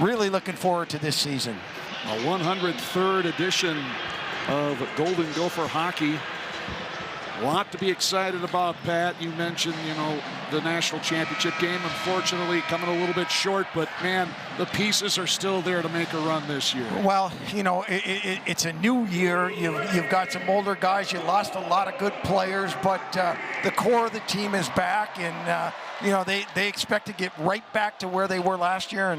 really looking forward to this season. A 103rd edition of Golden Gopher hockey. A lot to be excited about, Pat. You mentioned, the national championship game, unfortunately coming a little bit short, but man, the pieces are still there to make a run this year. Well, it's a new year. You've got some older guys. You lost a lot of good players, but the core of the team is back, and they expect to get right back to where they were last year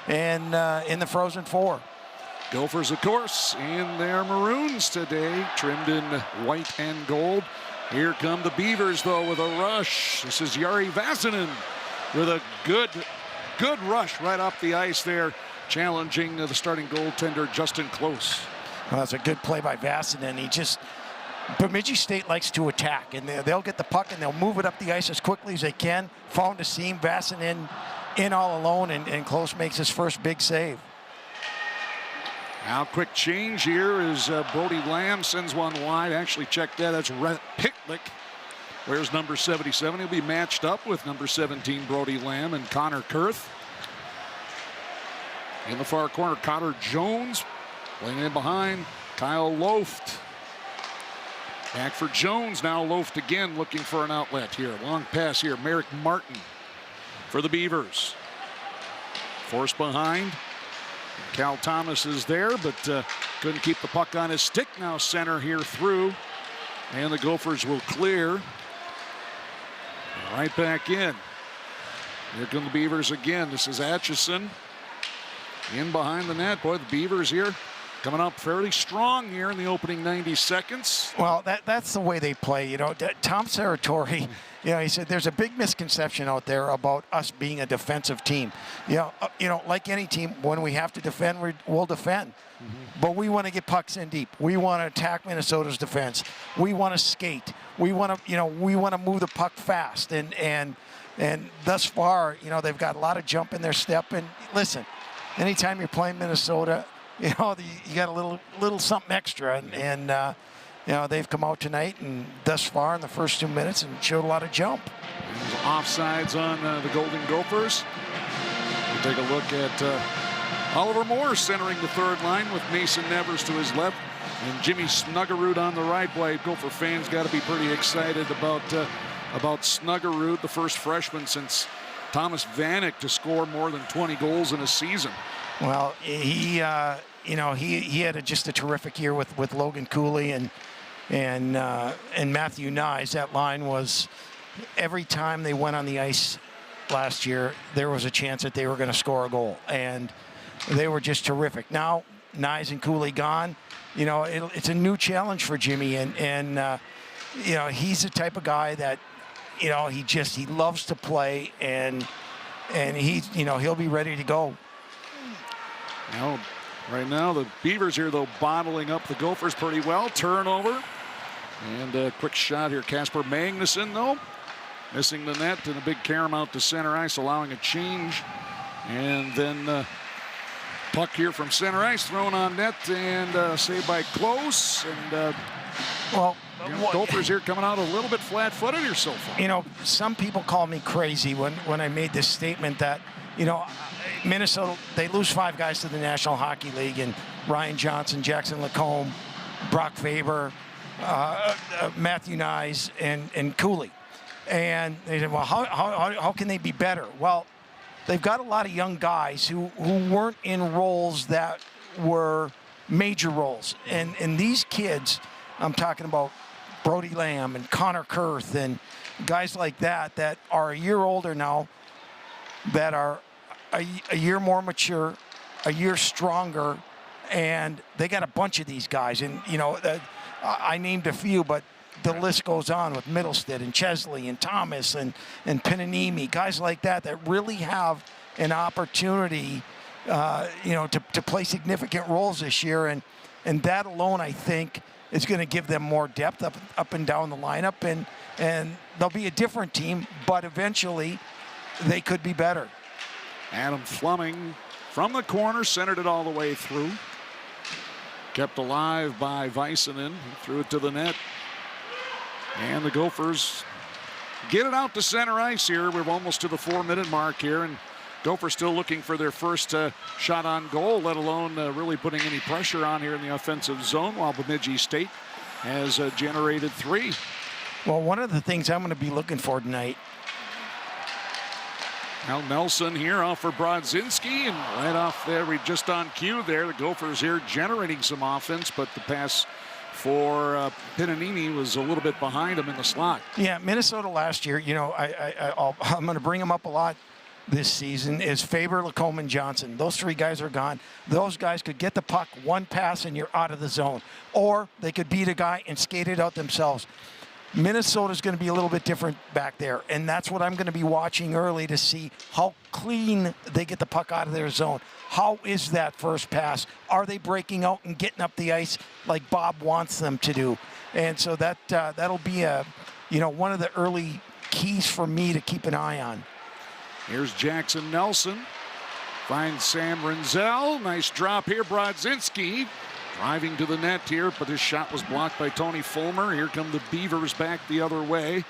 and in the Frozen Four. Gophers, of course, in their maroons today, trimmed in white and gold. Here come the Beavers, though, with a rush. This is Jari Vasanen with a good rush right off the ice there, challenging the starting goaltender, Justin Close. Well, that's a good play by Vasanen. Bemidji State likes to attack, and they'll get the puck, and they'll move it up the ice as quickly as they can. Found a seam, Vasanen in all alone, and Close makes his first big save. Now, quick change here as Brody Lamb sends one wide. Actually, check that. That's Rhett Picklick. Where's number 77? He'll be matched up with number 17, Brody Lamb, and Connor Kurth. In the far corner, Cotter Jones playing in behind Kyle Loft. Back for Jones. Now Loft again looking for an outlet here. Long pass here. Merrick Martin for the Beavers. Forced behind. Cal Thomas is there, but couldn't keep the puck on his stick. Now center here through, and the Gophers will clear. Right back in. Here come the Beavers again. This is Atchison in behind the net. Boy, the Beavers here coming up fairly strong here in the opening 90 seconds. Well, that's the way they play. Tom Serratori, he said there's a big misconception out there about us being a defensive team. Like any team, when we have to defend, we'll defend. Mm-hmm. But we want to get pucks in deep. We want to attack Minnesota's defense. We want to skate. We want to move the puck fast. And thus far, they've got a lot of jump in their step. And listen, anytime you're playing Minnesota, you got a little something extra, and they've come out tonight and thus far in the first 2 minutes and showed a lot of jump. There's offsides on the Golden Gophers. We'll take a look at Oliver Moore centering the third line with Mason Nevers to his left and Jimmy Snuggerud on the right. Boy, Gopher fans got to be pretty excited about Snuggerud, the first freshman since Thomas Vanek to score more than 20 goals in a season. Well, he had just a terrific year with Logan Cooley and Matthew Nyes. That line was, every time they went on the ice last year, there was a chance that they were going to score a goal, and they were just terrific. Now, Nyes and Cooley gone, it's a new challenge for Jimmy, and he's the type of guy that, he loves to play, and he'll be ready to go. Now, right now, the Beavers here, though, bottling up the Gophers pretty well. Turnover. And a quick shot here. Casper Magnuson, though, missing the net, and a big carom out to center ice, allowing a change. And then puck here from center ice, thrown on net, and saved by Close. And, Gophers here coming out a little bit flat-footed here so far. Some people call me crazy when I made this statement that, Minnesota, they lose 5 guys to the National Hockey League, and Ryan Johnson, Jackson Lacombe, Brock Faber, Matthew Nyes, and Cooley. And they said, well, how can they be better? Well, they've got a lot of young guys who weren't in roles that were major roles. And these kids, I'm talking about Brody Lamb and Connor Kurth and guys like that are a year older now, that are a year more mature, a year stronger, and they got a bunch of these guys. And, I named a few, but the list goes on with Middlestead and Chesley and Thomas and Pinanimi, guys like that really have an opportunity, to play significant roles this year. And that alone, I think, is going to give them more depth up and down the lineup. And they'll be a different team, but eventually they could be better. Adam Fleming from the corner, centered it all the way through. Kept alive by Vasanen. He threw it to the net. And the Gophers get it out to center ice here. We're almost to the 4-minute mark here. And Gophers still looking for their first shot on goal, let alone really putting any pressure on here in the offensive zone, while Bemidji State has generated 3. Well, one of the things I'm going to be looking for tonight. Now Nelson here off for Brodzinski, and right off there, just on cue there, the Gophers here generating some offense, but the pass for Pinanini was a little bit behind him in the slot. Yeah, Minnesota last year, you know, I'm going to bring them up a lot this season, is Faber, Lacombe, and Johnson. Those 3 guys are gone. Those guys could get the puck, one pass, and you're out of the zone. Or they could beat a guy and skate it out themselves. Minnesota's going to be a little bit different back there, and that's what I'm going to be watching early to see how clean they get the puck out of their zone. How is that first pass? Are they breaking out and getting up the ice like Bob wants them to do? And so that'll be one of the early keys for me to keep an eye on. Here's Jackson Nelson. Finds Sam Renzel. Nice drop here. Brodzinski driving to the net here, but his shot was blocked by Tony Fulmer. Here come the Beavers back the other way.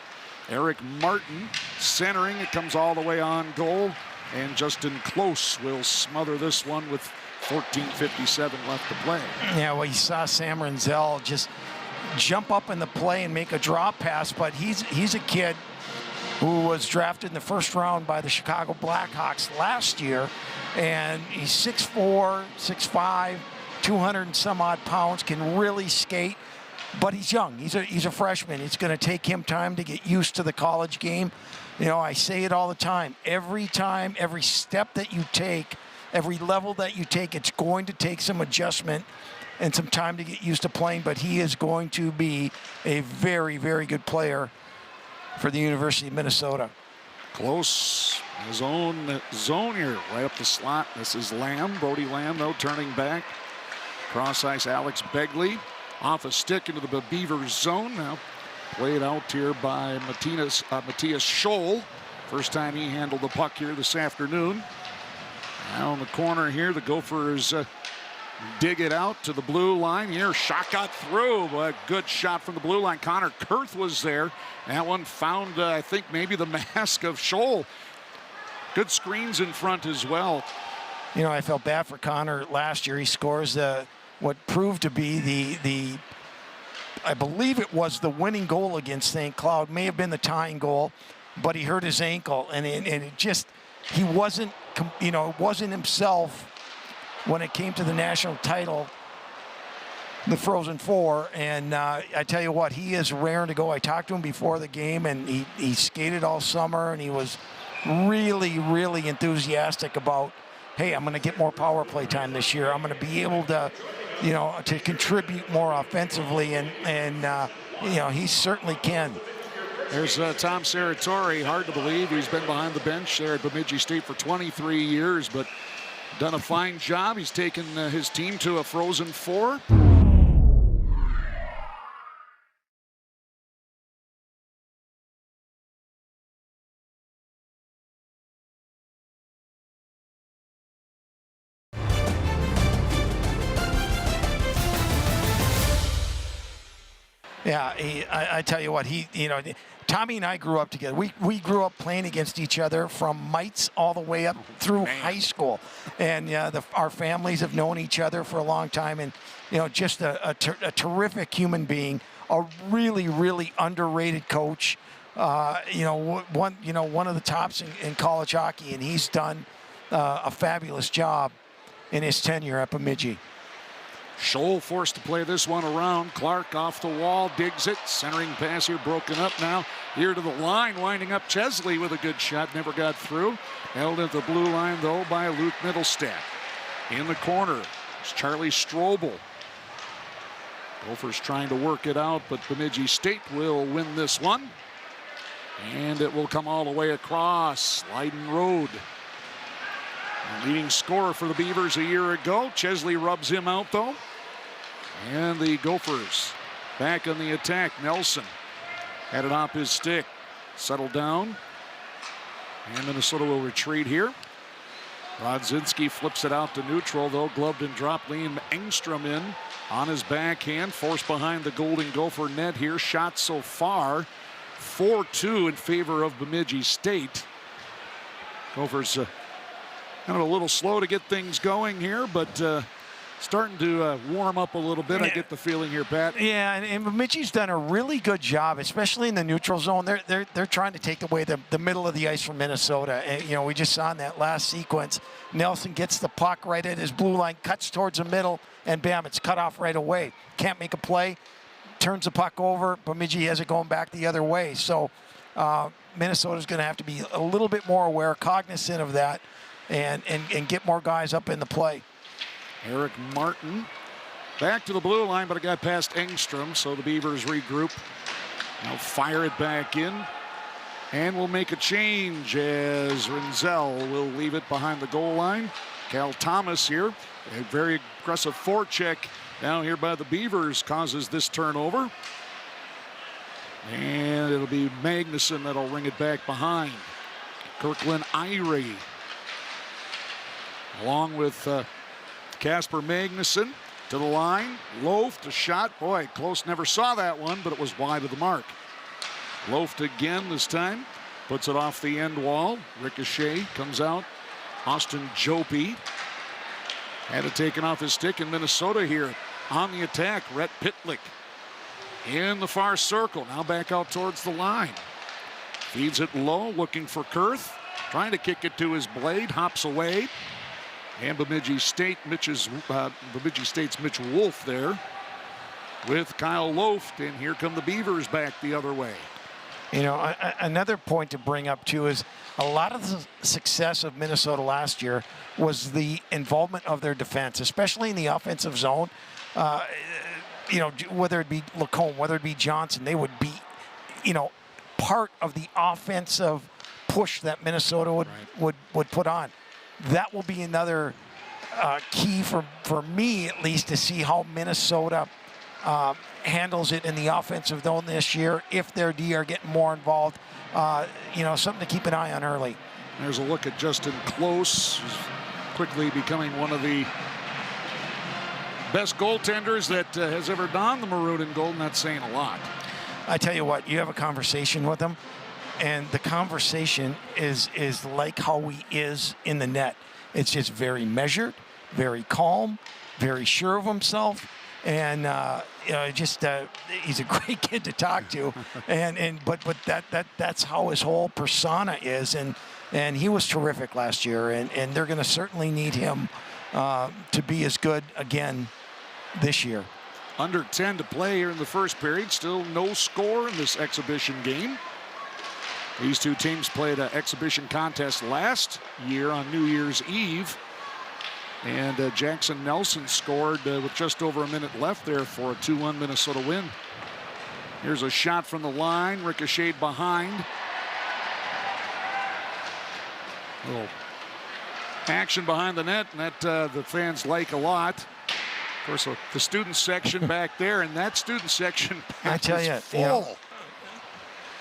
Eric Martin centering. It comes all the way on goal. And Justin Close will smother this one with 14:57 left to play. Yeah, well, you saw Sam Renzel just jump up in the play and make a drop pass, but he's a kid who was drafted in the first round by the Chicago Blackhawks last year, and he's 6'4", 6'5", 200 and some odd pounds, can really skate, but he's young. He's a freshman. It's going to take him time to get used to the college game. You know, I say it all the time. Every step that you take, every level that you take, it's going to take some adjustment and some time to get used to playing, but he is going to be a very, very good player for the University of Minnesota. Close, his own zone here, right up the slot. This is Lamb, Brody Lamb, though, turning back. Cross ice, Alex Begley off a stick into the Beavers zone. Now played out here by Matthias Scholl. First time he handled the puck here this afternoon. Now in the corner here, the Gophers dig it out to the blue line here. Shot got through, but good shot from the blue line. Connor Kurth was there. That one found, I think, maybe the mask of Scholl. Good screens in front as well. You know, I felt bad for Connor last year. He scores what proved to be I believe it was the winning goal against St. Cloud. May have been the tying goal, but he hurt his ankle, and it just, he wasn't, wasn't himself when it came to the national title, the Frozen Four. And I tell you what, he is raring to go. I talked to him before the game, and he skated all summer, and he was really, really enthusiastic about, hey, I'm going to get more power play time this year. I'm going to be able to, to contribute more offensively, and he certainly can. There's Tom Serratori. Hard to believe he's been behind the bench there at Bemidji State for 23 years, but done a fine job. He's taken his team to a Frozen Four. Yeah, I tell you what, Tommy and I grew up together. We grew up playing against each other from mites all the way up through high school, and our families have known each other for a long time. And just a terrific human being, a really, really underrated coach. One of the tops in college hockey, and he's done a fabulous job in his tenure at Bemidji. Scholl forced to play this one around. Clark off the wall, digs it. Centering pass here broken up now. Here to the line, winding up Chesley with a good shot. Never got through. Held at the blue line, though, by Luke Middlestadt. In the corner is Charlie Strobel. Gophers trying to work it out, but Bemidji State will win this one. And it will come all the way across Leiden Road. Leading scorer for the Beavers a year ago. Chesley rubs him out, though. And the Gophers back on the attack. Nelson had it off his stick. Settled down. And Minnesota will retreat here. Brodzinski flips it out to neutral, though. Gloved and dropped. Liam Engstrom in on his backhand. Forced behind the Golden Gopher net here. Shot so far 4-2 in favor of Bemidji State. Gophers kind of a little slow to get things going here, but starting to warm up a little bit. I get the feeling here, Pat. Yeah, and Bemidji's done a really good job, especially in the neutral zone. They're trying to take away the middle of the ice from Minnesota. And, we just saw in that last sequence, Nelson gets the puck right at his blue line, cuts towards the middle, and bam, it's cut off right away. Can't make a play, turns the puck over. Bemidji has it going back the other way. So Minnesota's going to have to be a little bit more aware, cognizant of that, and get more guys up in the play. Eric Martin back to the blue line, but it got past Engstrom, so the Beavers regroup. Now fire it back in, and we'll make a change as Rinzel will leave it behind the goal line. Cal Thomas here, a very aggressive forecheck down here by the Beavers causes this turnover. And it'll be Magnuson that'll ring it back behind. Kirkland Irie, along with Casper Magnuson to the line. Loft, a shot. Boy, close, never saw that one, but it was wide of the mark. Loft again this time. Puts it off the end wall. Ricochet comes out. Austin Jopi had it taken off his stick in Minnesota here. On the attack, Rhett Pitlick in the far circle. Now back out towards the line. Feeds it low, looking for Kurth. Trying to kick it to his blade. Hops away. And Bemidji State's Mitch Wolf there with Kyle Loft, and here come the Beavers back the other way. Another point to bring up too is a lot of the success of Minnesota last year was the involvement of their defense, especially in the offensive zone. Whether it be Lacombe, whether it be Johnson, they would be, part of the offensive push that Minnesota would put on. That will be another key for me, at least, to see how Minnesota handles it in the offensive zone this year. If their D are getting more involved, something to keep an eye on early. There's a look at Justin Close, who's quickly becoming one of the best goaltenders that has ever donned the maroon and gold, and that's saying a lot. I tell you what, you have a conversation with him, and the conversation is like how he is in the net. It's just very measured, very calm, very sure of himself, and he's a great kid to talk to. But that's how his whole persona is, and he was terrific last year, and they're going to certainly need him to be as good again this year. Under 10 to play here in the first period. Still no score in this exhibition game. These two teams played an exhibition contest last year on New Year's Eve. And Jackson Nelson scored with just over a minute left there for a 2-1 Minnesota win. Here's a shot from the line, ricocheted behind. A little action behind the net, and that the fans like a lot. Of course, the student section back there, and that student section I tell you, full.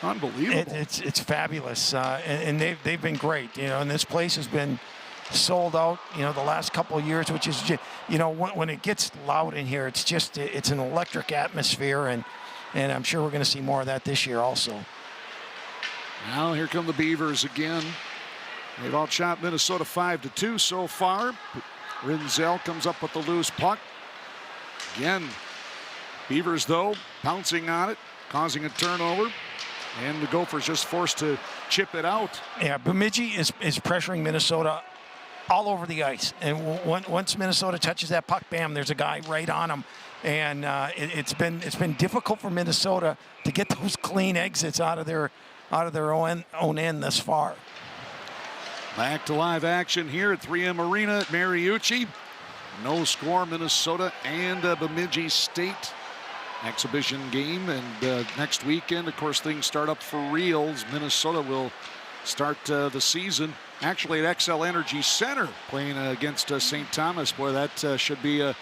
Unbelievable. It's fabulous, and they've been great. And this place has been sold out. The last couple of years, which is just, when it gets loud in here, it's an electric atmosphere, and I'm sure we're going to see more of that this year also. Now here come the Beavers again. They've outshot Minnesota 5-2 so far. Rinzel comes up with the loose puck. Again, Beavers though pouncing on it, causing a turnover. And the Gophers just forced to chip it out. Yeah, Bemidji is pressuring Minnesota all over the ice. And once Minnesota touches that puck, bam, there's a guy right on them. And it's been difficult for Minnesota to get those clean exits out of their own end thus far. Back to live action here at 3M Arena at Mariucci. No score, Minnesota and Bemidji State. Exhibition game, and next weekend, of course, things start up for reals. Minnesota will start the season actually at XL Energy Center playing against St. Thomas. Boy, that should be a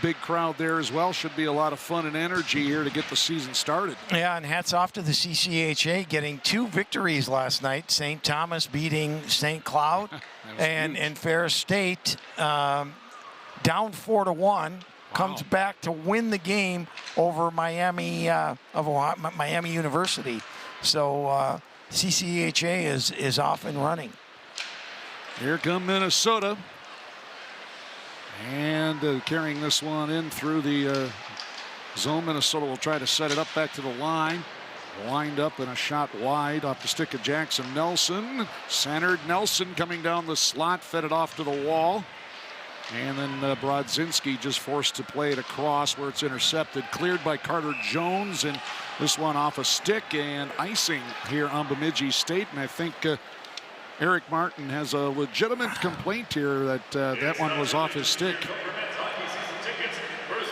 big crowd there as well. Should be a lot of fun and energy here to get the season started. Yeah, and hats off to the CCHA getting 2 victories last night. St. Thomas beating St. Cloud and Ferris State down 4-1. Comes back to win the game over Miami Miami University. So CCHA is off and running. Here come Minnesota. And carrying this one in through the zone. Minnesota will try to set it up back to the line. Lined up and a shot wide off the stick of Jackson Nelson. Centered Nelson coming down the slot, fed it off to the wall. And then Brodzinski just forced to play it across where it's intercepted. Cleared by Carter Jones, and this one off a stick and icing here on Bemidji State. And I think Eric Martin has a legitimate complaint here that that one was off his stick.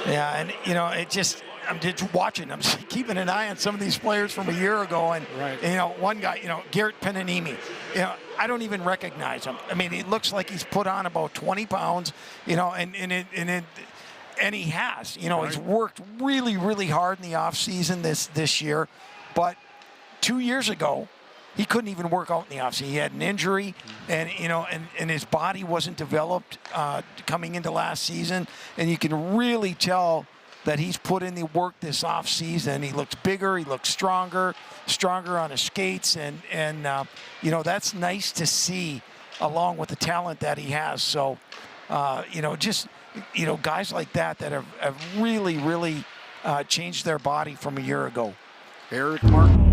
Yeah, and you know, I'm just watching. I'm just keeping an eye on some of these players from a year ago, and right. You know, one guy, you know, Garrett Penanimi. You know, I don't even recognize him. I mean, it looks like he's put on about 20 pounds. You know, and he has. You know, right. He's worked really, really hard in the off season this year, but 2 years ago, he couldn't even work out in the offseason. He had an injury, and you know, and his body wasn't developed coming into last season. And you can really tell that he's put in the work this offseason. He looks bigger, he looks stronger on his skates, and you know, that's nice to see, along with the talent that he has. So, you know, just guys like that have really, really changed their body from a year ago. Eric Martin.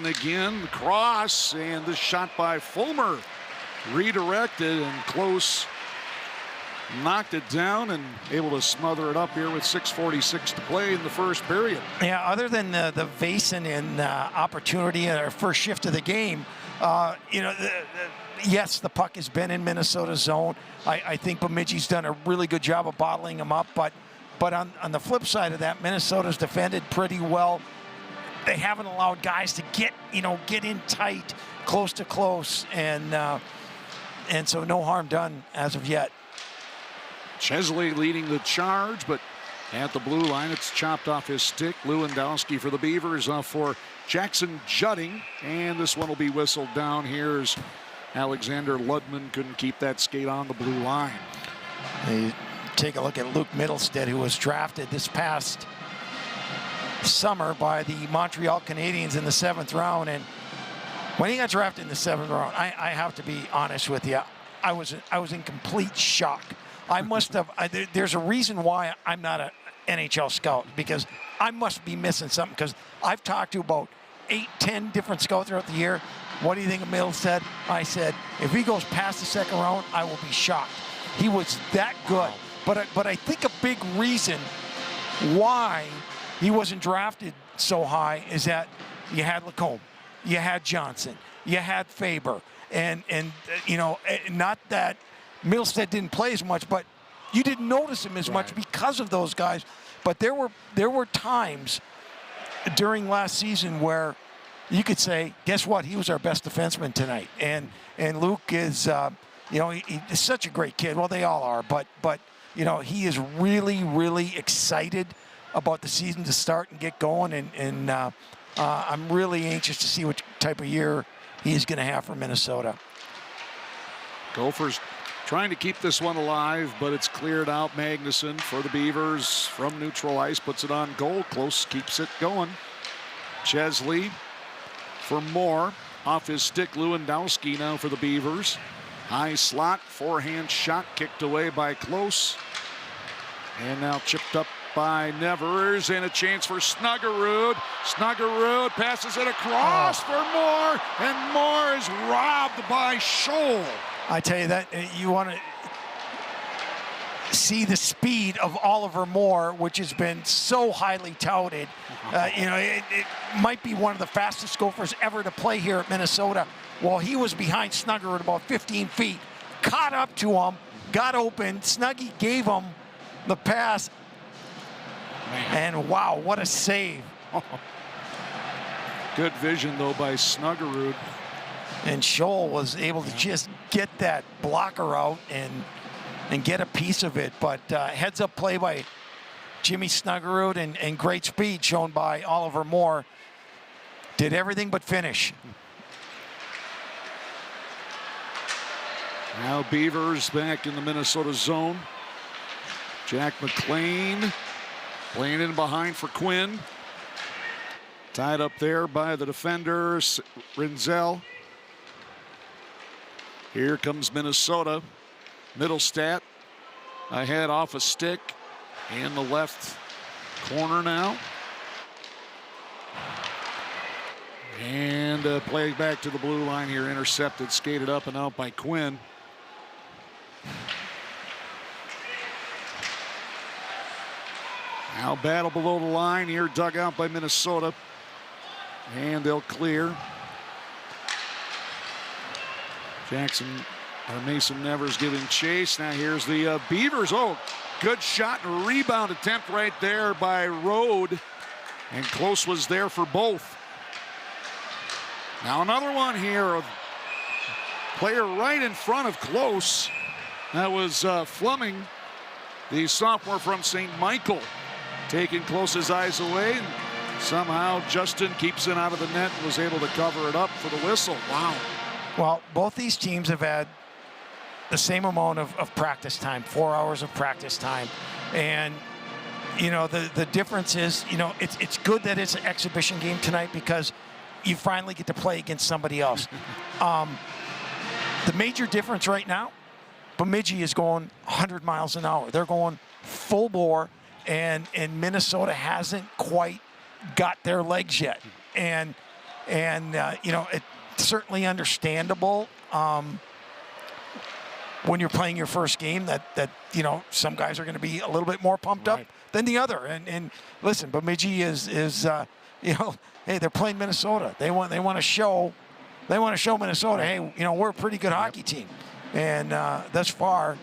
Again, the cross, and the shot by Fulmer redirected, and Close knocked it down and able to smother it up here with 6:46 to play in the first period. Yeah, other than the Vasanen opportunity in our first shift of the game, you know, yes, the puck has been in Minnesota's zone. I think Bemidji's done a really good job of bottling them up, but on the flip side of that, Minnesota's defended pretty well. They haven't allowed guys to get in tight, close to close, and so no harm done as of yet. Chesley leading the charge, but at the blue line, it's chopped off his stick. Lewandowski for the Beavers for Jackson Judding, and this one will be whistled down. Here's Alexander Ludman, couldn't keep that skate on the blue line. You take a look at Luke Middlestead, who was drafted this past summer by the Montreal Canadiens in the 7th round, and when he got drafted in the 7th round, I have to be honest with you, I was in complete shock. I must have. There's a reason why I'm not an NHL scout, because I must be missing something. Because I've talked to about 8, 10 different scouts throughout the year. What do you think of Middlestead? I said, if he goes past the 2nd round, I will be shocked. He was that good. But I think a big reason why he wasn't drafted so high is that you had Lacombe, you had Johnson, you had Faber, and you know, not that Middlestead didn't play as much, but you didn't notice him as much because of those guys. But there were times during last season where you could say, guess what? He was our best defenseman tonight. And Luke is, you know, he's such a great kid. Well, they all are, but you know, he is really, really excited about the season to start and get going, and I'm really anxious to see what type of year he's going to have for Minnesota. Gophers trying to keep this one alive, but it's cleared out. Magnuson for the Beavers from neutral ice, puts it on goal. Close keeps it going. Chesley for Moore, off his stick. Lewandowski now for the Beavers. High slot, forehand shot kicked away by Close, and now chipped up by Nevers, and a chance for Snuggerud. Snuggerud passes it across for Moore, and Moore is robbed by Scholl. I tell you that, you want to see the speed of Oliver Moore, which has been so highly touted. You know, it might be one of the fastest Gophers ever to play here at Minnesota. Well, he was behind Snuggerud about 15 feet, caught up to him, got open. Snuggie gave him the pass. And wow, what a save. Good vision, though, by Snuggerud. And Scholl was able to just get that blocker out and get a piece of it. But heads-up play by Jimmy Snuggerud, and great speed shown by Oliver Moore. Did everything but finish. Now Beavers back in the Minnesota zone. Jack McLean playing in behind for Quinn. Tied up there by the defenders, Rinzel. Here comes Minnesota. Middlestat ahead off a stick in the left corner now. And play back to the blue line here, intercepted, skated up and out by Quinn. Now battle below the line here, dug out by Minnesota. And they'll clear. Mason Nevers giving chase. Now here's the Beavers. Oh, good shot and rebound attempt right there by Rode. And Close was there for both. Now another one here. A player right in front of Close. That was Fleming, the sophomore from St. Michael, taking Close's eyes away. And somehow Justin keeps it out of the net and was able to cover it up for the whistle. Wow. Well, both these teams have had the same amount of practice time, 4 hours of practice time. And, you know, the difference is, you know, it's good that it's an exhibition game tonight because you finally get to play against somebody else. The major difference right now, Bemidji is going 100 miles an hour. They're going full bore, and Minnesota hasn't quite got their legs yet. And you know, it's certainly understandable when you're playing your first game that you know, some guys are going to be a little bit more pumped up than the other. And listen, Bemidji is you know, hey, they're playing Minnesota. They want to show Minnesota, hey, you know, we're a pretty good hockey team. And thus far,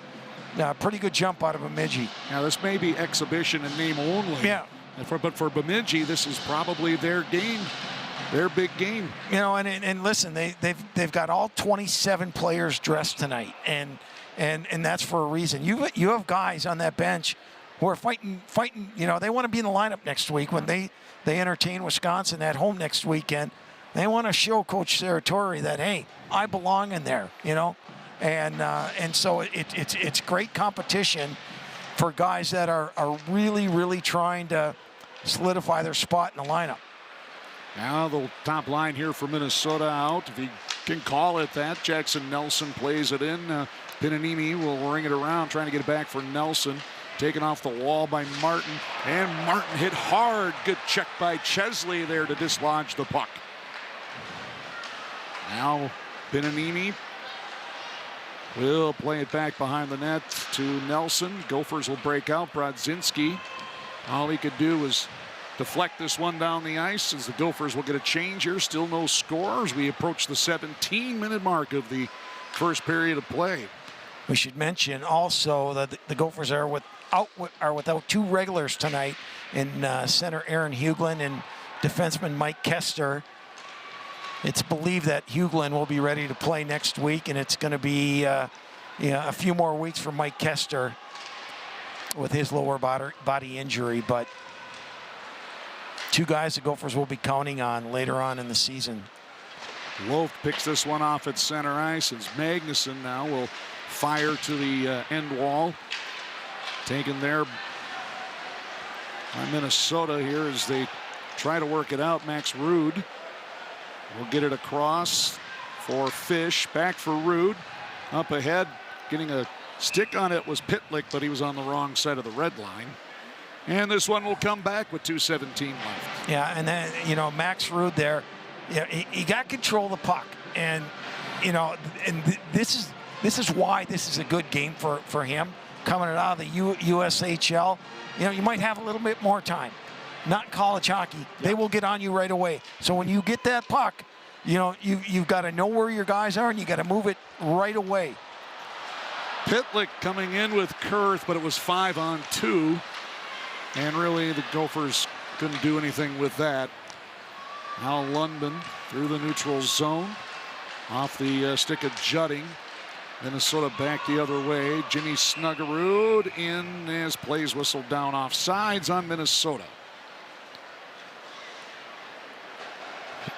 pretty good jump out of Bemidji. Now this may be exhibition in name only. Yeah. But for Bemidji, this is probably their game, their big game. You know, and listen, they've got all 27 players dressed tonight, and that's for a reason. You have guys on that bench who are fighting. You know, they want to be in the lineup next week when they entertain Wisconsin at home next weekend. They want to show Coach Saratori that, hey, I belong in there. You know, and so it's great competition for guys that are really trying to solidify their spot in the lineup. Now the top line here for Minnesota out, if he can call it that. Jackson Nelson plays it in. Pinanini will ring it around, trying to get it back for Nelson. Taken off the wall by Martin, and Martin hit hard. Good check by Chesley there to dislodge the puck. Now Pinanini will play it back behind the net to Nelson. Gophers will break out. Brodzinski, all he could do was deflect this one down the ice as the Gophers will get a change here. Still no score as we approach the 17-minute mark of the first period of play. We should mention also that the Gophers are without two regulars tonight in center Aaron Huglin and defenseman Mike Kester. It's believed that Huglin will be ready to play next week, and it's going to be a few more weeks for Mike Kester with his lower body injury. But two guys the Gophers will be counting on later on in the season. Loaf picks this one off at center ice as Magnuson now will fire to the end wall. Taken there by Minnesota here as they try to work it out. Max Rude will get it across for Fish. Back for Rude. Up ahead, getting a stick on it was Pitlick, but he was on the wrong side of the red line. And this one will come back with 2:17 left. Yeah, and then, you know, Max Rude there, yeah, he got control of the puck. And, you know, this is why this is a good game for him. Coming out of the USHL, you know, you might have a little bit more time. Not in college hockey. They will get on you right away. So when you get that puck, you know, you've got to know where your guys are, and you got to move it right away. Pitlick coming in with Kurth, but it was 5-on-2. And really, the Gophers couldn't do anything with that. Now Lundman through the neutral zone. Off the stick of Jutting. Minnesota back the other way. Jimmy Snuggerud in as plays whistled down off sides on Minnesota.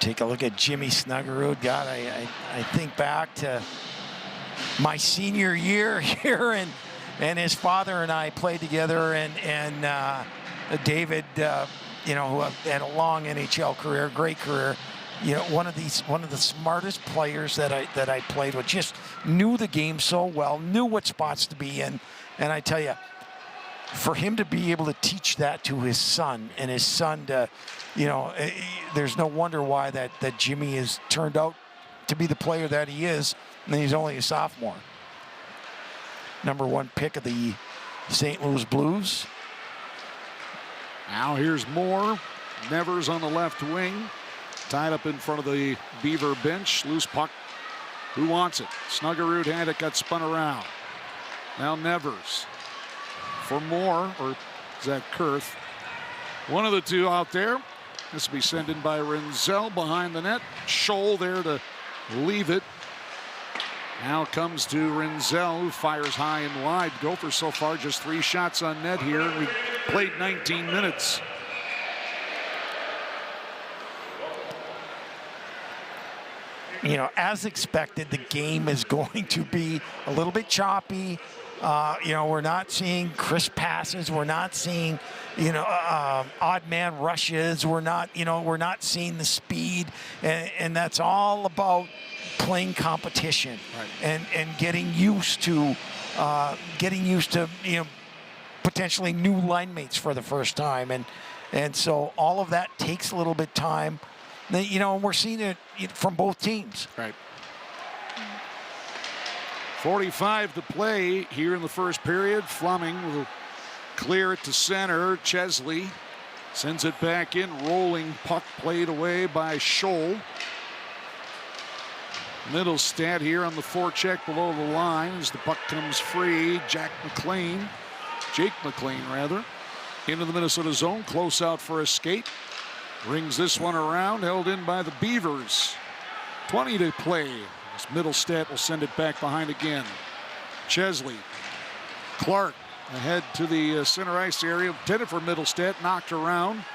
Take a look at Jimmy Snuggerud. God, I think back to my senior year here, and his father and I played together, and David, you know, who had a long NHL career, great career. You know, one of the smartest players that I played with, just knew the game so well, knew what spots to be in, and I tell you, for him to be able to teach that to his son, and his son to, you know, there's no wonder why that Jimmy has turned out to be the player that he is, and he's only a sophomore. #1 pick of the St. Louis Blues. Now here's Moore. Nevers on the left wing. Tied up in front of the Beaver bench. Loose puck. Who wants it? Snuggerud had it, got spun around. Now Nevers for Moore, or is that Kurth? One of the two out there. This will be sent in by Renzel behind the net. Scholl there to leave it. Now comes to Renzel, who fires high and wide. Gophers so far just 3 shots on net here. We played 19 minutes. You know, as expected, the game is going to be a little bit choppy. You know, we're not seeing crisp passes. We're not seeing, you know, odd man rushes. We're not seeing the speed, and that's all about playing competition, right, and getting used to, you know, potentially new line mates for the first time, and so all of that takes a little bit of time. You know, we're seeing it from both teams. Right. 45 to play here in the first period. Fleming will clear it to center. Chesley sends it back in. Rolling puck played away by Scholl. Middlestat here on the forecheck below the line as the puck comes free. Jake McLean, into the Minnesota zone. Close out for a skate. Rings this one around, held in by the Beavers. 20 to play. As Middlestat will send it back behind again. Chesley. Clark ahead to the center ice area. Intended for Middlestat, knocked around.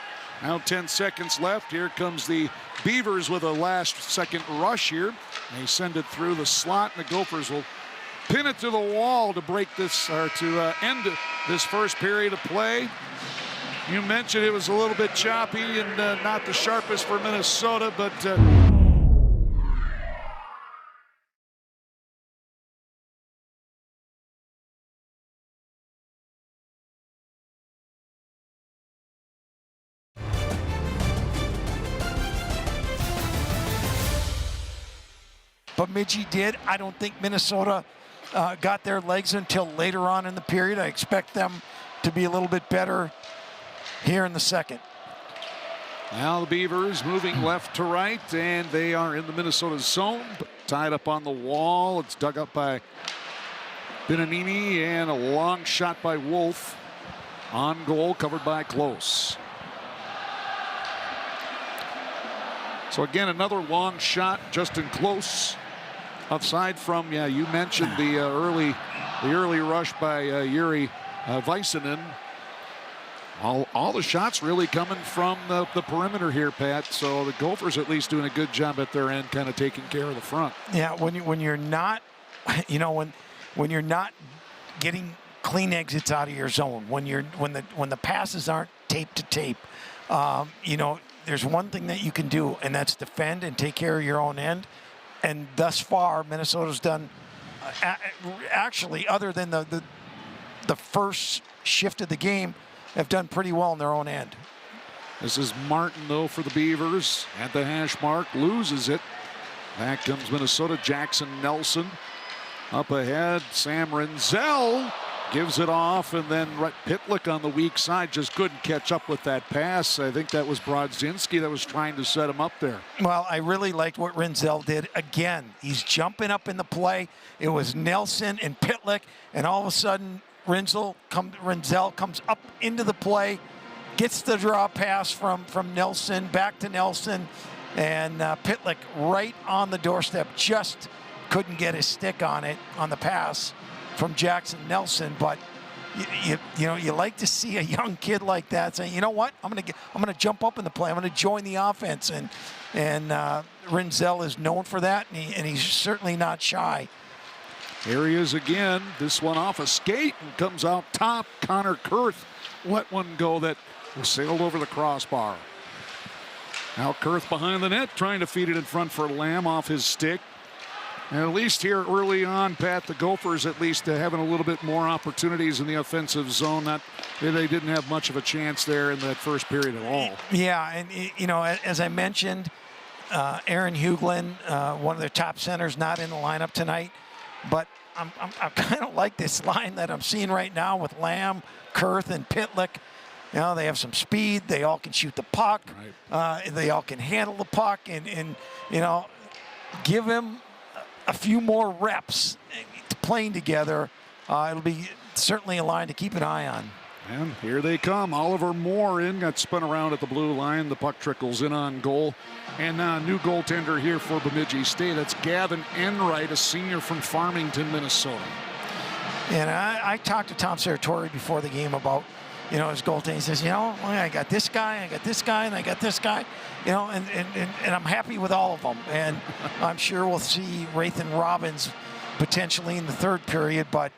Now 10 seconds left. Here comes the Beavers with a last-second rush here. They send it through the slot, and the Gophers will pin it to the wall to break this, or to end this first period of play. You mentioned it was a little bit choppy and not the sharpest for Minnesota, but Bemidji did. I don't think Minnesota got their legs until later on in the period. I expect them to be a little bit better here in the second. Now the Beavers moving left to right, and they are in the Minnesota zone, but tied up on the wall. It's dug up by Benanini, and a long shot by Wolf. On goal, covered by Close. So again, another long shot, Justin Close. Aside from, yeah, you mentioned the early rush by Yuri Väisänen. All the shots really coming from the perimeter here, Pat. So the Gophers at least doing a good job at their end, kind of taking care of the front. Yeah, when you're not, you know, when you're not getting clean exits out of your zone, when the passes aren't tape to tape, you know, there's one thing that you can do, and that's defend and take care of your own end. And thus far, Minnesota's done, actually, other than the first shift of the game, have done pretty well in their own end. This is Martin, though, for the Beavers. At the hash mark, loses it. Back comes Minnesota. Jackson Nelson up ahead. Sam Renzel gives it off, and then Pitlick on the weak side just couldn't catch up with that pass. I think that was Brodzinski that was trying to set him up there. Well, I really liked what Renzel did. Again, he's jumping up in the play. It was Nelson and Pitlick, and all of a sudden, Renzel comes up into the play, gets the draw pass from Nelson, back to Nelson, and Pitlick right on the doorstep, just couldn't get his stick on it, on the pass from Jackson Nelson. But you know, you like to see a young kid like that saying, you know what, I'm gonna jump up in the play, I'm gonna join the offense, and Renzel is known for that, and he's certainly not shy. Here he is again. This one off a skate and comes out top. Connor Kurth let one go that sailed over the crossbar. Now Kurth behind the net, trying to feed it in front for Lamb off his stick. And at least here early on, Pat, the Gophers at least having a little bit more opportunities in the offensive zone. They didn't have much of a chance there in that first period at all. Yeah, and you know, as I mentioned, Aaron Huglin, one of their top centers, not in the lineup tonight. But I kind of like this line that I'm seeing right now with Lamb, Kurth, and Pitlick. You know, they have some speed. They all can shoot the puck. Right. They all can handle the puck. And you know, give him a few more reps playing together. It'll be certainly a line to keep an eye on. And here they come. Oliver Moore got spun around at the blue line. The puck trickles in on goal. And now a new goaltender here for Bemidji State. That's Gavin Enright, a senior from Farmington, Minnesota. And I talked to Tom Serratori before the game about, you know, his goaltending. He says, you know, I got this guy, I got this guy, and I got this guy. You know, and I'm happy with all of them. And I'm sure we'll see Rathan Robbins potentially in the third period, but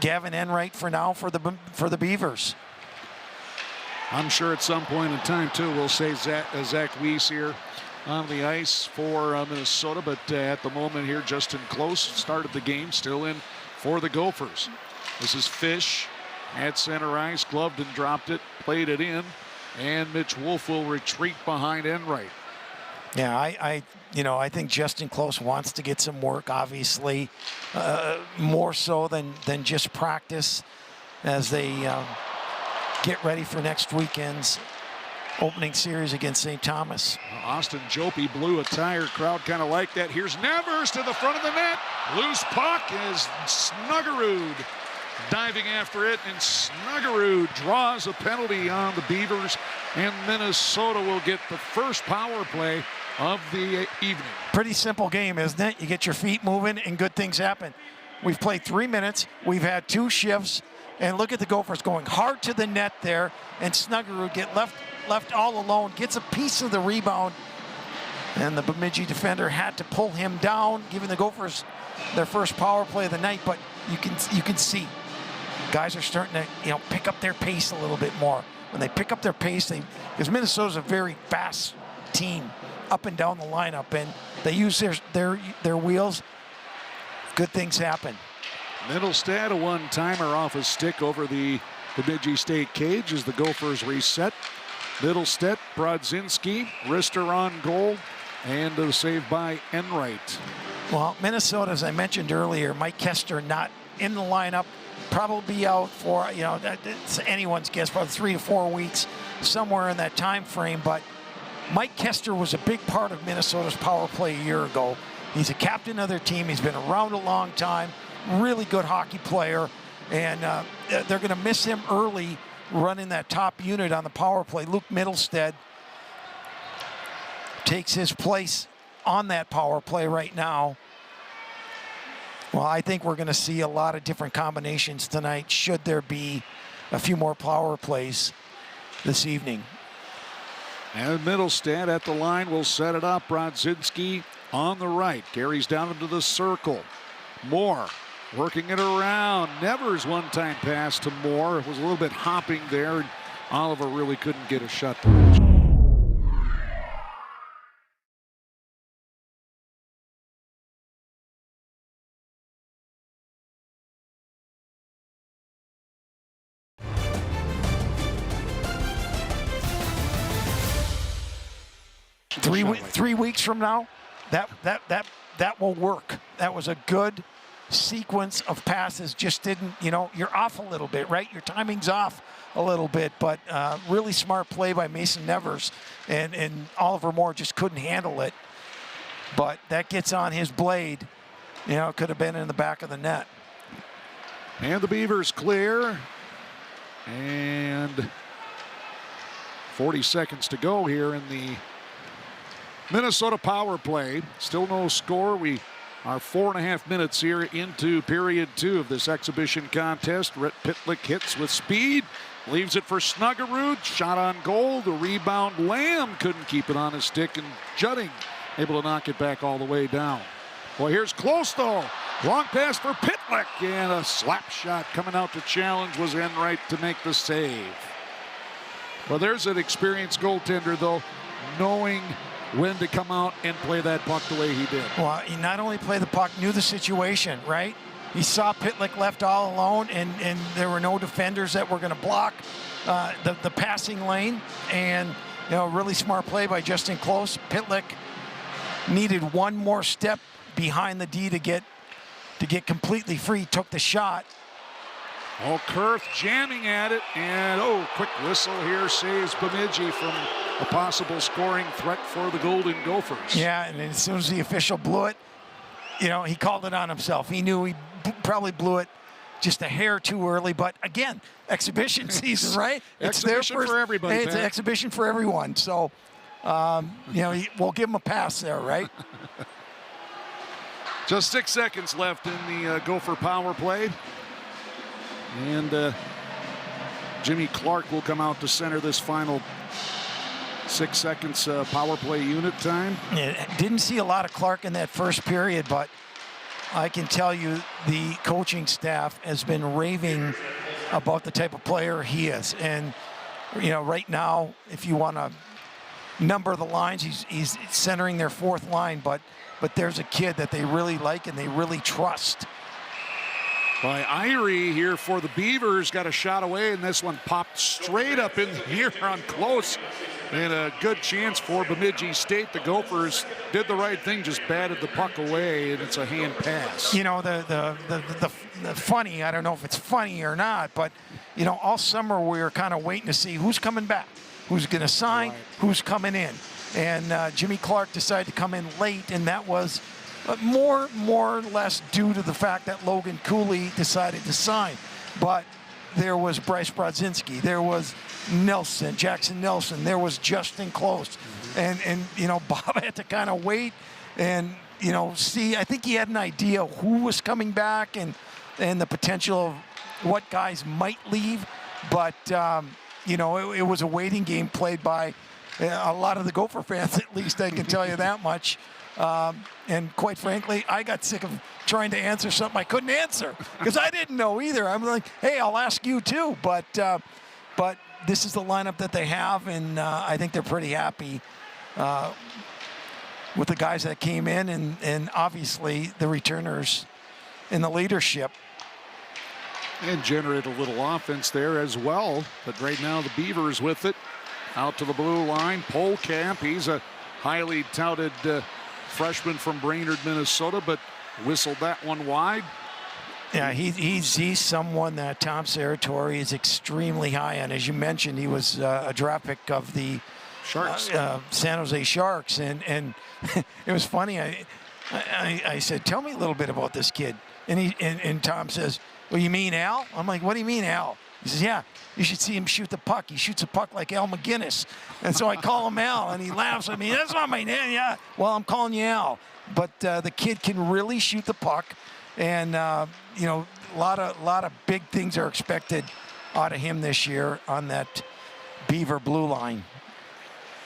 Gavin Enright for now for the Beavers. I'm sure at some point in time, too, we'll say Zach Weiss here on the ice for Minnesota. But at the moment here, Justin Close started the game, still in for the Gophers. This is Fish at center ice, gloved and dropped it, played it in. And Mitch Wolf will retreat behind Enright. Yeah, I think Justin Close wants to get some work, obviously, more so than just practice as they get ready for next weekend's opening series against St. Thomas. Austin Jopi blew a tire. Crowd kind of like that. Here's Nevers to the front of the net. Loose puck is Snuggerud diving after it, and Snuggerud draws a penalty on the Beavers, and Minnesota will get the first power play of the evening. Pretty simple game, isn't it? You get your feet moving and good things happen. We've played 3 minutes. We've had 2 shifts, and look at the Gophers going hard to the net there, and Snuggerud get left all alone, gets a piece of the rebound, and the Bemidji defender had to pull him down, giving the Gophers their first power play of the night. But you can see guys are starting to, you know, pick up their pace a little bit more. When they pick up their pace, because Minnesota's a very fast team up and down the lineup, and they use their wheels. Good things happen. Middlestad, a one-timer off his stick over the Bemidji State cage as the Gophers reset. Middlestead, Brodzinski, Rister on goal, and a save by Enright. Well, Minnesota, as I mentioned earlier, Mike Kester not in the lineup, probably out for, you know, it's anyone's guess, about 3 to 4 weeks, somewhere in that time frame. But Mike Kester was a big part of Minnesota's power play a year ago. He's a captain of their team. He's been around a long time, really good hockey player, and they're going to miss him early running that top unit on the power play. Luke Middlestead takes his place on that power play right now. Well, I think we're going to see a lot of different combinations tonight, should there be a few more power plays this evening. And Middlestead at the line will set it up. Brodzinski on the right, carries down into the circle. Moore working it around. Nevers one-time pass to Moore. It was a little bit hopping there, and Oliver really couldn't get a shot to reach. Three weeks from now, that will work. That was a good sequence of passes. Just didn't, you know, you're off a little bit, right? Your timing's off a little bit, but really smart play by Mason Nevers, and Oliver Moore just couldn't handle it. But that gets on his blade. You know, it could have been in the back of the net. And the Beavers clear. And 40 seconds to go here in the Minnesota power play. Still no score. We are 4.5 minutes here into period 2 of this exhibition contest. Rhett Pitlick hits with speed, leaves it for Snuggerud. Shot on goal. The rebound, Lamb couldn't keep it on his stick, and Judding able to knock it back all the way down. Well, here's Close though. Long pass for Pitlick, and a slap shot coming out to challenge was Enright to make the save. Well, there's an experienced goaltender, though, knowing when to come out and play that puck the way he did. Well, he not only played the puck, knew the situation, right? He saw Pitlick left all alone, and there were no defenders that were going to block the passing lane. And, you know, really smart play by Justin Close. Pitlick needed one more step behind the D to get completely free, took the shot. Oh, Kurth jamming at it, and quick whistle here saves Bemidji from a possible scoring threat for the Golden Gophers. Yeah, and as soon as the official blew it, you know, he called it on himself. He knew he probably blew it just a hair too early, but again, exhibition season, right? Exhibition for everybody. Hey, it's an exhibition for everyone, so you know, we'll give him a pass there, right? Just 6 seconds left in the Gopher power play. And Jimmy Clark will come out to center this final 6 seconds power play unit time. Yeah, didn't see a lot of Clark in that first period, but I can tell you the coaching staff has been raving about the type of player he is. And, you know, right now, if you want to number the lines, he's centering their fourth line, but there's a kid that they really like and they really trust. By Irie here for the Beavers, got a shot away, and this one popped straight up in here on Close. And a good chance for Bemidji State. The Gophers did the right thing, just batted the puck away, and it's a hand pass. You know, the funny, I don't know if it's funny or not, but, you know, all summer we were kind of waiting to see who's coming back, who's going to sign, right, who's coming in. And Jimmy Clark decided to come in late, and that was more or less due to the fact that Logan Cooley decided to sign. But there was Bryce Brodzinski, there was Nelson, Jackson Nelson, there was Justin Close. And you know, Bob had to kind of wait and, you know, see. I think he had an idea who was coming back and the potential of what guys might leave. But, you know, it was a waiting game played by a lot of the Gopher fans, at least, I can tell you that much. And quite frankly, I got sick of trying to answer something I couldn't answer because I didn't know either. I'm like, hey, I'll ask you too. But this is the lineup that they have, and I think they're pretty happy with the guys that came in and obviously the returners in the leadership. And generate a little offense there as well. But right now the Beavers with it. Out to the blue line, Polkamp. He's a highly touted freshman from Brainerd, Minnesota, but whistled that one wide. Yeah, he's someone that Tom Serratori is extremely high on. As you mentioned, he was a draft pick of the Sharks, San Jose Sharks, and it was funny. I said, tell me a little bit about this kid, and Tom says, well, you mean Al? I'm like, what do you mean Al? He says, yeah, you should see him shoot the puck. He shoots a puck like Al McGinnis. And so I call him Al, and he laughs at me. That's not my name. Yeah, well, I'm calling you Al. But the kid can really shoot the puck. And, you know, a lot of big things are expected out of him this year on that Beaver blue line.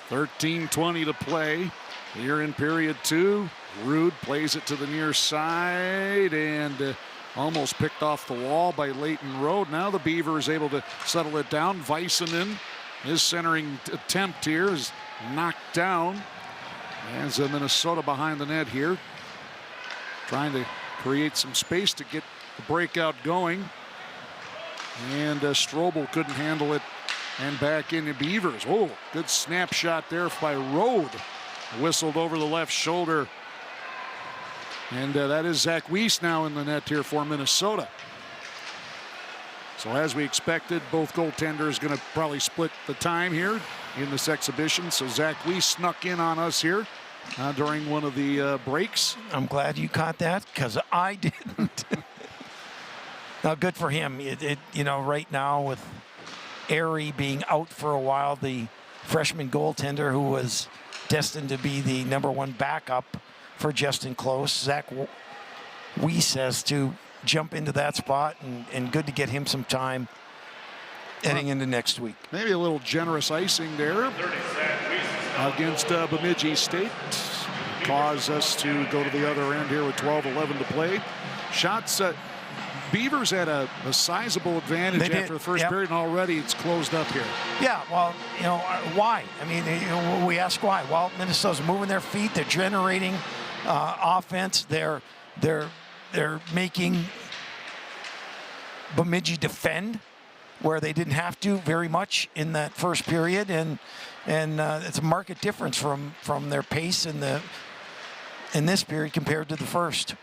13:20 to play here in period two. Rude plays it to the near side and almost picked off the wall by Leighton Road. Now the Beaver is able to settle it down. Väisänen, his centering attempt here is knocked down. As Minnesota behind the net here, trying to create some space to get the breakout going. And Strobel couldn't handle it, and back into Beavers. Oh, good snapshot there by Road. Whistled over the left shoulder. And that is Zach Weiss now in the net here for Minnesota. So as we expected, both goaltenders going to probably split the time here in this exhibition. So Zach Weiss snuck in on us here during one of the breaks. I'm glad you caught that because I didn't. Now, good for him. You know, right now with Airy being out for a while, the freshman goaltender who was destined to be the #1 backup for Justin Close, Zach Weiss has to jump into that spot, and good to get him some time heading into next week. Maybe a little generous icing there against Bemidji State. cause us to go to the other end here with 12-11 to play. Shots, Beavers had a sizable advantage after the first period, and already it's closed up here. Yeah, well, why? I mean, we ask why. Well, Minnesota's moving their feet. They're generating offense. They're making Bemidji defend where they didn't have to very much in that first period, and it's a marked difference from their pace in this period compared to the first.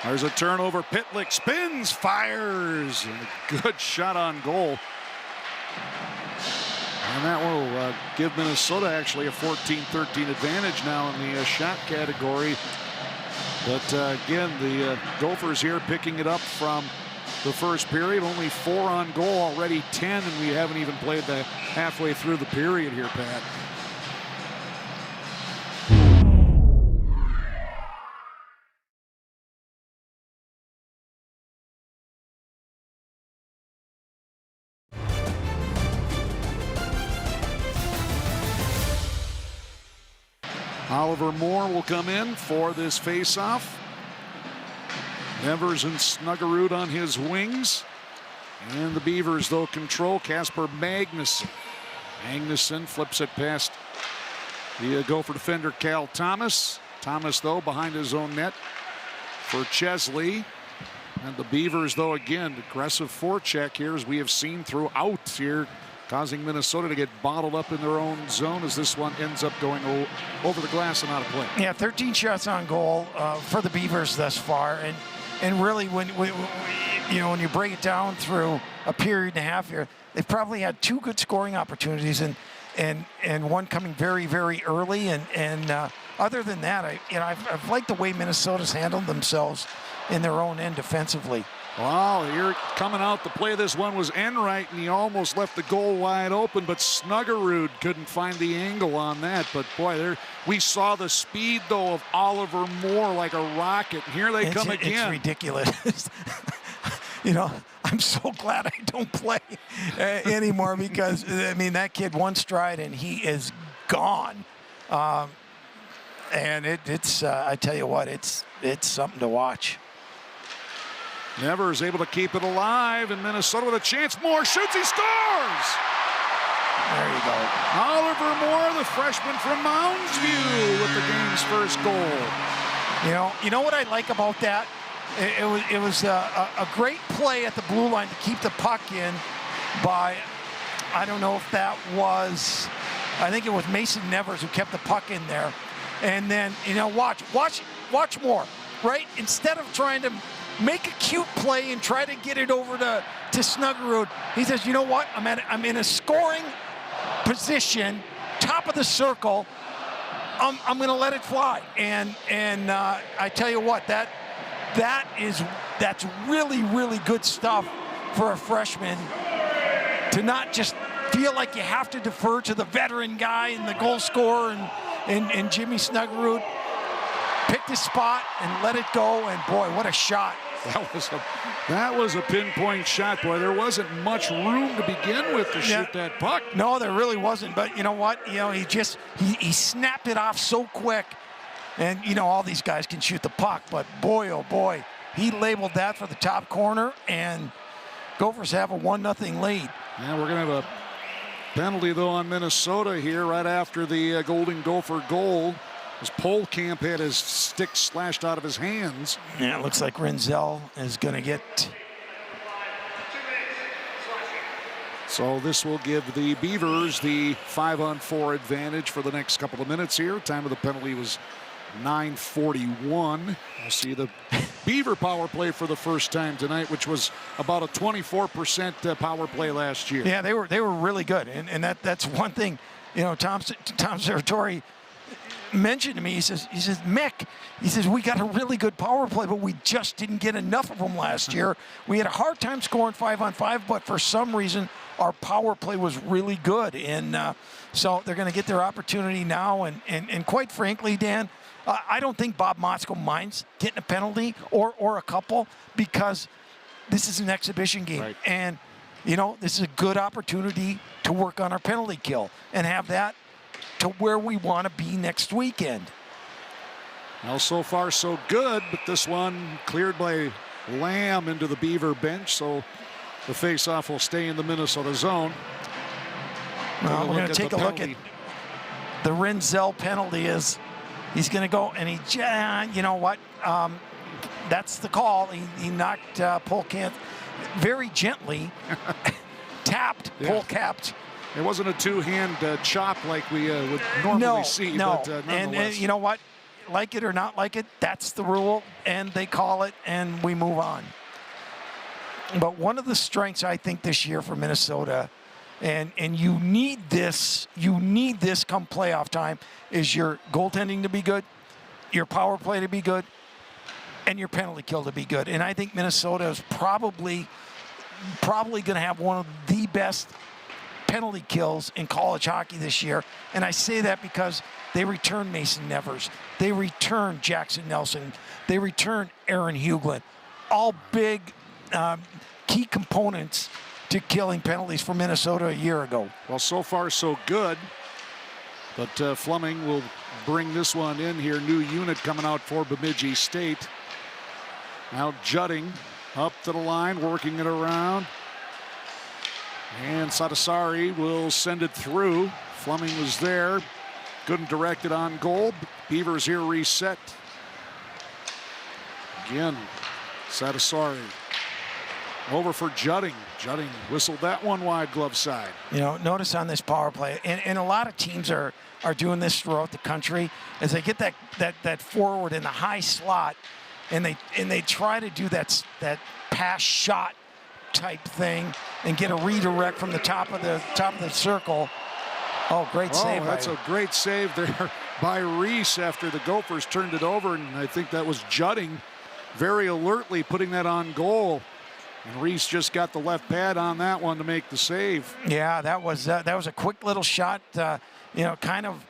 There's a turnover. Pitlick spins, fires, and a good shot on goal. And that will give Minnesota actually a 14-13 advantage now in the shot category. But again, the Gophers here picking it up from the first period. Only 4 on goal, already 10, and we haven't even played the halfway through the period here, Pat. Oliver Moore will come in for this face-off. Nevers and Snuggerud on his wings. And the Beavers, though, control Casper Magnuson. Magnuson flips it past the Gopher defender, Cal Thomas. Thomas, though, behind his own net for Chesley. And the Beavers, though, again, aggressive forecheck here, as we have seen throughout here, causing Minnesota to get bottled up in their own zone as this one ends up going over the glass and out of play. Yeah, 13 shots on goal for the Beavers thus far, and really when you break it down through a period and a half here, they've probably had 2 good scoring opportunities and one coming very, very early, and other than that, I've liked the way Minnesota's handled themselves in their own end defensively. Wow, here coming out to play this one was Enright, and he almost left the goal wide open, but Snuggerud couldn't find the angle on that. But boy, there we saw the speed, though, of Oliver Moore like a rocket. And here they come again. It's ridiculous. I'm so glad I don't play anymore because, I mean, that kid one stride and he is gone. And it's I tell you what, it's something to watch. Nevers able to keep it alive, and Minnesota with a chance. Moore shoots, he scores! There you go. Oliver Moore, the freshman from Mounds View, with the game's first goal. You know what I like about that? It was a great play at the blue line to keep the puck in by, I don't know if that was, I think it was Mason Nevers who kept the puck in there. And then, watch Moore, right? Instead of trying to make a cute play and try to get it over to Snuggerud, he says, you know what? I'm in a scoring position, top of the circle. I'm going to let it fly. And I tell you what, that's really, really good stuff for a freshman to not just feel like you have to defer to the veteran guy and the goal scorer and Jimmy Snuggerud. Picked his spot and let it go, and boy, what a shot. That was a pinpoint shot, boy. There wasn't much room to begin with to shoot that puck. No, there really wasn't, but you know what? He snapped it off so quick, and all these guys can shoot the puck, but boy, oh boy, he labeled that for the top corner, and Gophers have a 1-0 lead. Yeah, we're going to have a penalty, though, on Minnesota here right after the Golden Gopher goal. As Polkamp had his stick slashed out of his hands. Yeah, it looks like Renzel is going to get. So this will give the Beavers the 5-on-4 advantage for the next couple of minutes here. Time of the penalty was 9:41. We'll see the Beaver power play for the first time tonight, which was about a 24% power play last year. Yeah, they were really good, and that's one thing. Tom Serratori mentioned to me, he says, Mick, we got a really good power play, but we just didn't get enough of them last year. We had a hard time scoring 5-on-5, but for some reason, our power play was really good. And so they're going to get their opportunity now. And quite frankly, Dan, I don't think Bob Motzko minds getting a penalty or a couple, because this is an exhibition game. Right. And, this is a good opportunity to work on our penalty kill and have that to where we want to be next weekend. Well, so far so good, but this one cleared by Lamb into the Beaver bench, so the face-off will stay in the Minnesota zone. Well, we're going to take a look at the Renzel penalty. He's going to go, and you know what? That's the call. He knocked Polkamp very gently, tapped Polkamp. It wasn't a two-hand chop like we would normally see. No, but, and you know what? Like it or not like it, that's the rule, and they call it, and we move on. But one of the strengths, I think, this year for Minnesota, and you need this come playoff time, is your goaltending to be good, your power play to be good, and your penalty kill to be good. And I think Minnesota is probably going to have one of the best penalty kills in college hockey this year. And I say that because they returned Mason Nevers, they returned Jackson Nelson, they returned Aaron Hughlin, all big key components to killing penalties for Minnesota a year ago. Well, so far so good, but Fleming will bring this one in here. New unit coming out for Bemidji State. Now Jutting up to the line, working it around. And Satasari will send it through. Fleming was there. Couldn't direct it on goal. Beavers here reset. Again, Satasari. Over for Jutting. Jutting whistled that one wide glove side. You know, notice on this power play, and a lot of teams are doing this throughout the country, as they get that forward in the high slot, and they try to do that pass shot type thing and get a redirect from the top of the circle. Oh, great save! That's a great save there by Reese after the Gophers turned it over, and I think that was Jutting very alertly putting that on goal. And Reese just got the left pad on that one to make the save. Yeah, that was a quick little shot. Kind of,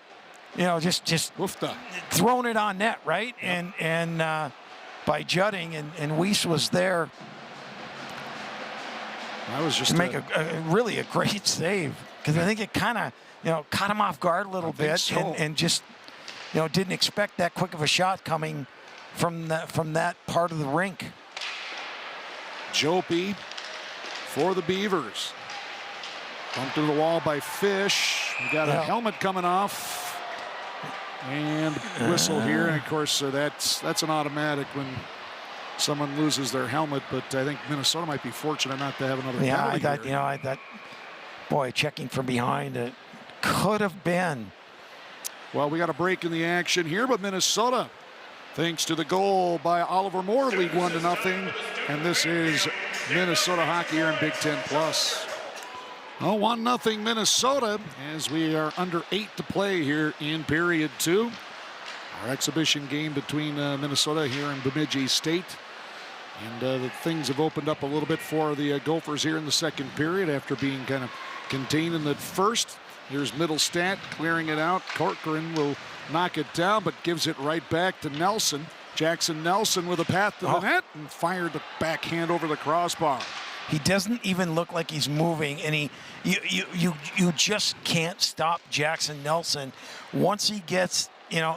just Oofta. Throwing it on net, right? Yep. And by Jutting, and Weiss was there. That was just to make really a great save, because I think it kind of caught him off guard a little bit, so. and just didn't expect that quick of a shot coming from that part of the rink. Jopi for the Beavers. Bumped to the wall by Fish. We got a helmet coming off. And whistle here. And of course, that's an automatic when someone loses their helmet. But I think Minnesota might be fortunate not to have another penalty. I thought, boy, checking from behind, it could have been. Well, we got a break in the action here, but Minnesota, thanks to the goal by Oliver Moore, lead 1-0. And this is Minnesota hockey here in Big Ten Plus. Oh, 1-0 Minnesota as we are under 8 to play here in period 2. Our exhibition game between Minnesota here and Bemidji State. And the things have opened up a little bit for the Gophers here in the second period after being kind of contained in the first. Here's Middlestat clearing it out. Corcoran will knock it down, but gives it right back to Nelson. Jackson Nelson with a path to the net and fired the backhand over the crossbar. He doesn't even look like he's moving, and you just can't stop Jackson Nelson. Once he gets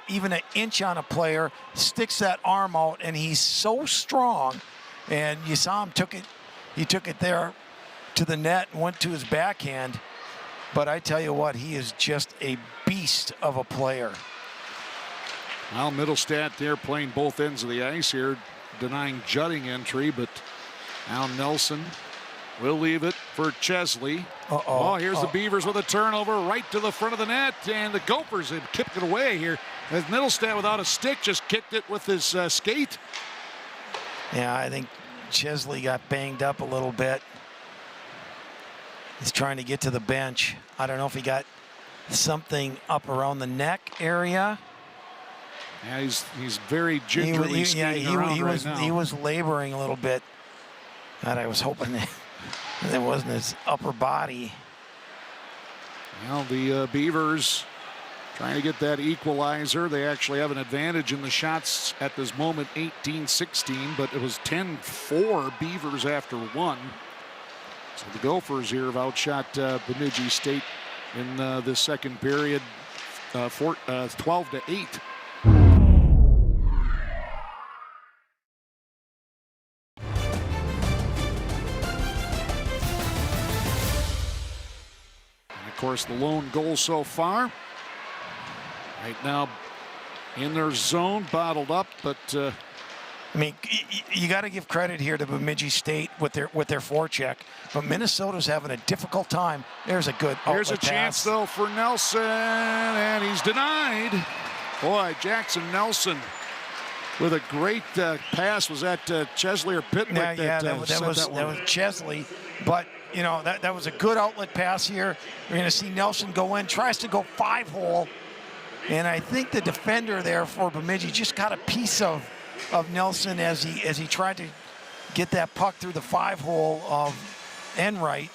even an inch on a player, sticks that arm out, and he's so strong. And you saw him he took it there to the net and went to his backhand. But I tell you what, he is just a beast of a player. Well, Middlestat there playing both ends of the ice here, denying Jutting entry, but now Nelson will leave it for Chesley. Here's the Beavers with a turnover right to the front of the net, and the Gophers have kicked it away here as Middlestat without a stick just kicked it with his skate. Yeah, I think Chesley got banged up a little bit. He's trying to get to the bench. I don't know if he got something up around the neck area. Yeah, he's very gingerly skating around right now. He was laboring a little bit. God, I was hoping that it wasn't his upper body. Well, the Beavers trying to get that equalizer. They actually have an advantage in the shots at this moment, 18-16, but it was 10-4 Beavers after one. So the Gophers here have outshot Bemidji State in this second period 12-8. Of course, the lone goal so far. Right now in their zone, bottled up, but I mean, you got to give credit here to Bemidji State with their forecheck, but Minnesota's having a difficult time. There's a good here's a outlet chance pass. though for Nelson, and he's denied. Boy, Jackson Nelson with a great pass. Was that Chesley or Pitlick? That was Chesley, but you know that was a good outlet pass here. We're going to see Nelson go in, tries to go 5-hole, and I think the defender there for Bemidji just got a piece of Nelson as he tried to get that puck through the 5-hole of Enright.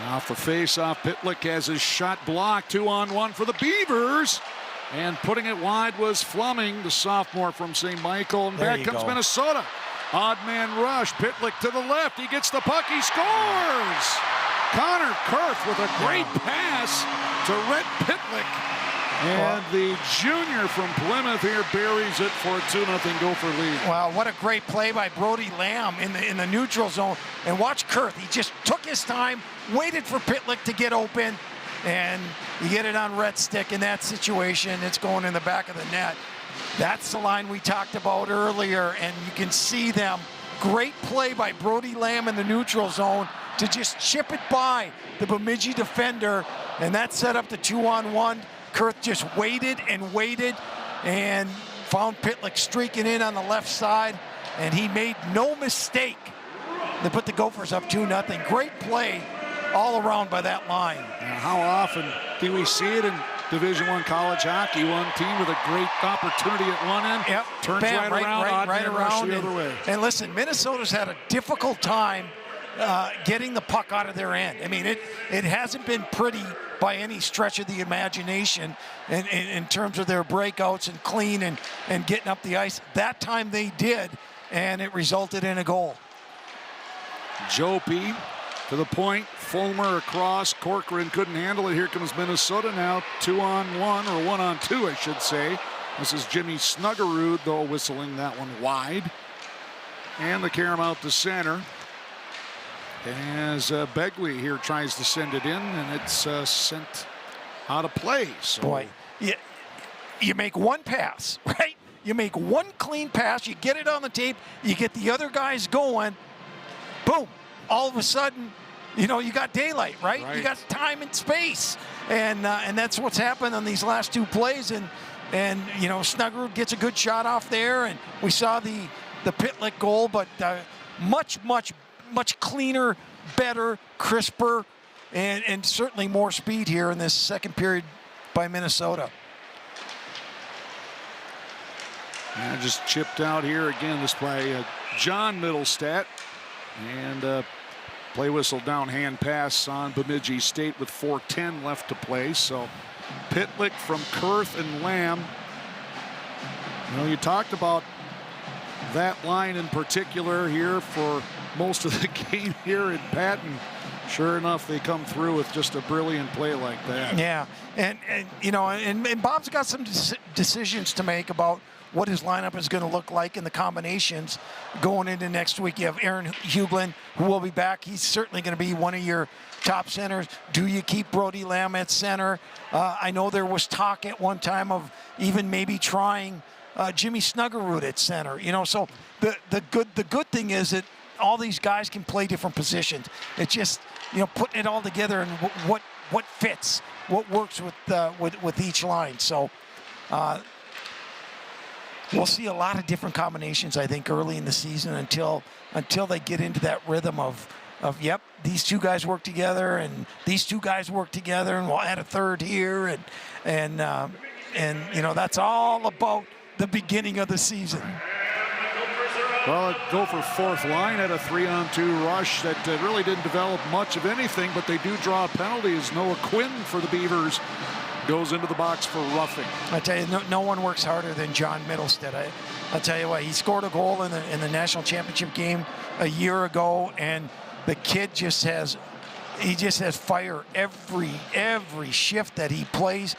Off the face-off, Pitlick has his shot blocked. 2-on-1 for the Beavers. And putting it wide was Fleming, the sophomore from St. Michael. And back comes Minnesota. Odd man rush. Pitlick to the left. He gets the puck. He scores! Connor Kurth with a great pass to Rhett Pitlick. And the junior from Plymouth here buries it for a 2-0 Gopher lead. Wow, what a great play by Brody Lamb in the neutral zone. And watch Kurth. He just took his time, waited for Pitlick to get open, and you get it on Rhett's stick in that situation. It's going in the back of the net. That's the line we talked about earlier, and you can see them. Great play by Brody Lamb in the neutral zone to just chip it by the Bemidji defender, and that set up the 2-on-1. Kurth just waited and found Pitlick streaking in on the left side, and he made no mistake to put the Gophers up 2-0. Great play all around by that line. Now, how often do we see it in Division I college hockey? One team with a great opportunity at one end, turns right around the other way. And listen, Minnesota's had a difficult time getting the puck out of their end. I mean, it hasn't been pretty by any stretch of the imagination in terms of their breakouts and clean and getting up the ice. That time they did, and it resulted in a goal. Jopi to the point, Fulmer across, Corcoran couldn't handle it. Here comes Minnesota now, 2-on-1, or 1-on-2, I should say. This is Jimmy Snuggerud, though, whistling that one wide. And the carry out to center. As Begley here tries to send it in, and it's sent out of play. So. Boy, you make one pass, right? You make one clean pass, you get it on the tape, you get the other guys going, boom, all of a sudden, you know, you got daylight, right? You got time and space, and that's what's happened on these last two plays, and you know, Snuggerud gets a good shot off there, and we saw the Pitlick goal, but much cleaner, better, crisper, and certainly more speed here in this second period by Minnesota. And just chipped out here again, this by John Middlestat. And play whistle down, hand pass on Bemidji State with 4:10 left to play. So Pitlick from Kurth and Lamb. You know, you talked about that line in particular here for most of the game here in Patton. Sure enough, they come through with just a brilliant play like that. Yeah, and you know, and Bob's got some decisions to make about what his lineup is going to look like in the combinations going into next week. You have Aaron Hublin, who will be back. He's certainly going to be one of your top centers. Do you keep Brody Lamb at center? I know there was talk at one time of even maybe trying Jimmy Snuggerud at center. You know, so the good thing is that all these guys can play different positions. It's just, you know, putting it all together and what fits, what works with each line. So we'll see a lot of different combinations, I think, early in the season until they get into that rhythm of yep, these two guys work together and these two guys work together, and we'll add a third here, and you know, that's all about the beginning of the season. Well, Gopher fourth line had a 3-on-2 rush that really didn't develop much of anything, but they do draw a penalty as Noah Quinn for the Beavers goes into the box for roughing. I tell you, no one works harder than John Middlestat. I'll tell you what, he scored a goal in the national championship game a year ago, and the kid just has he just has fire every shift that he plays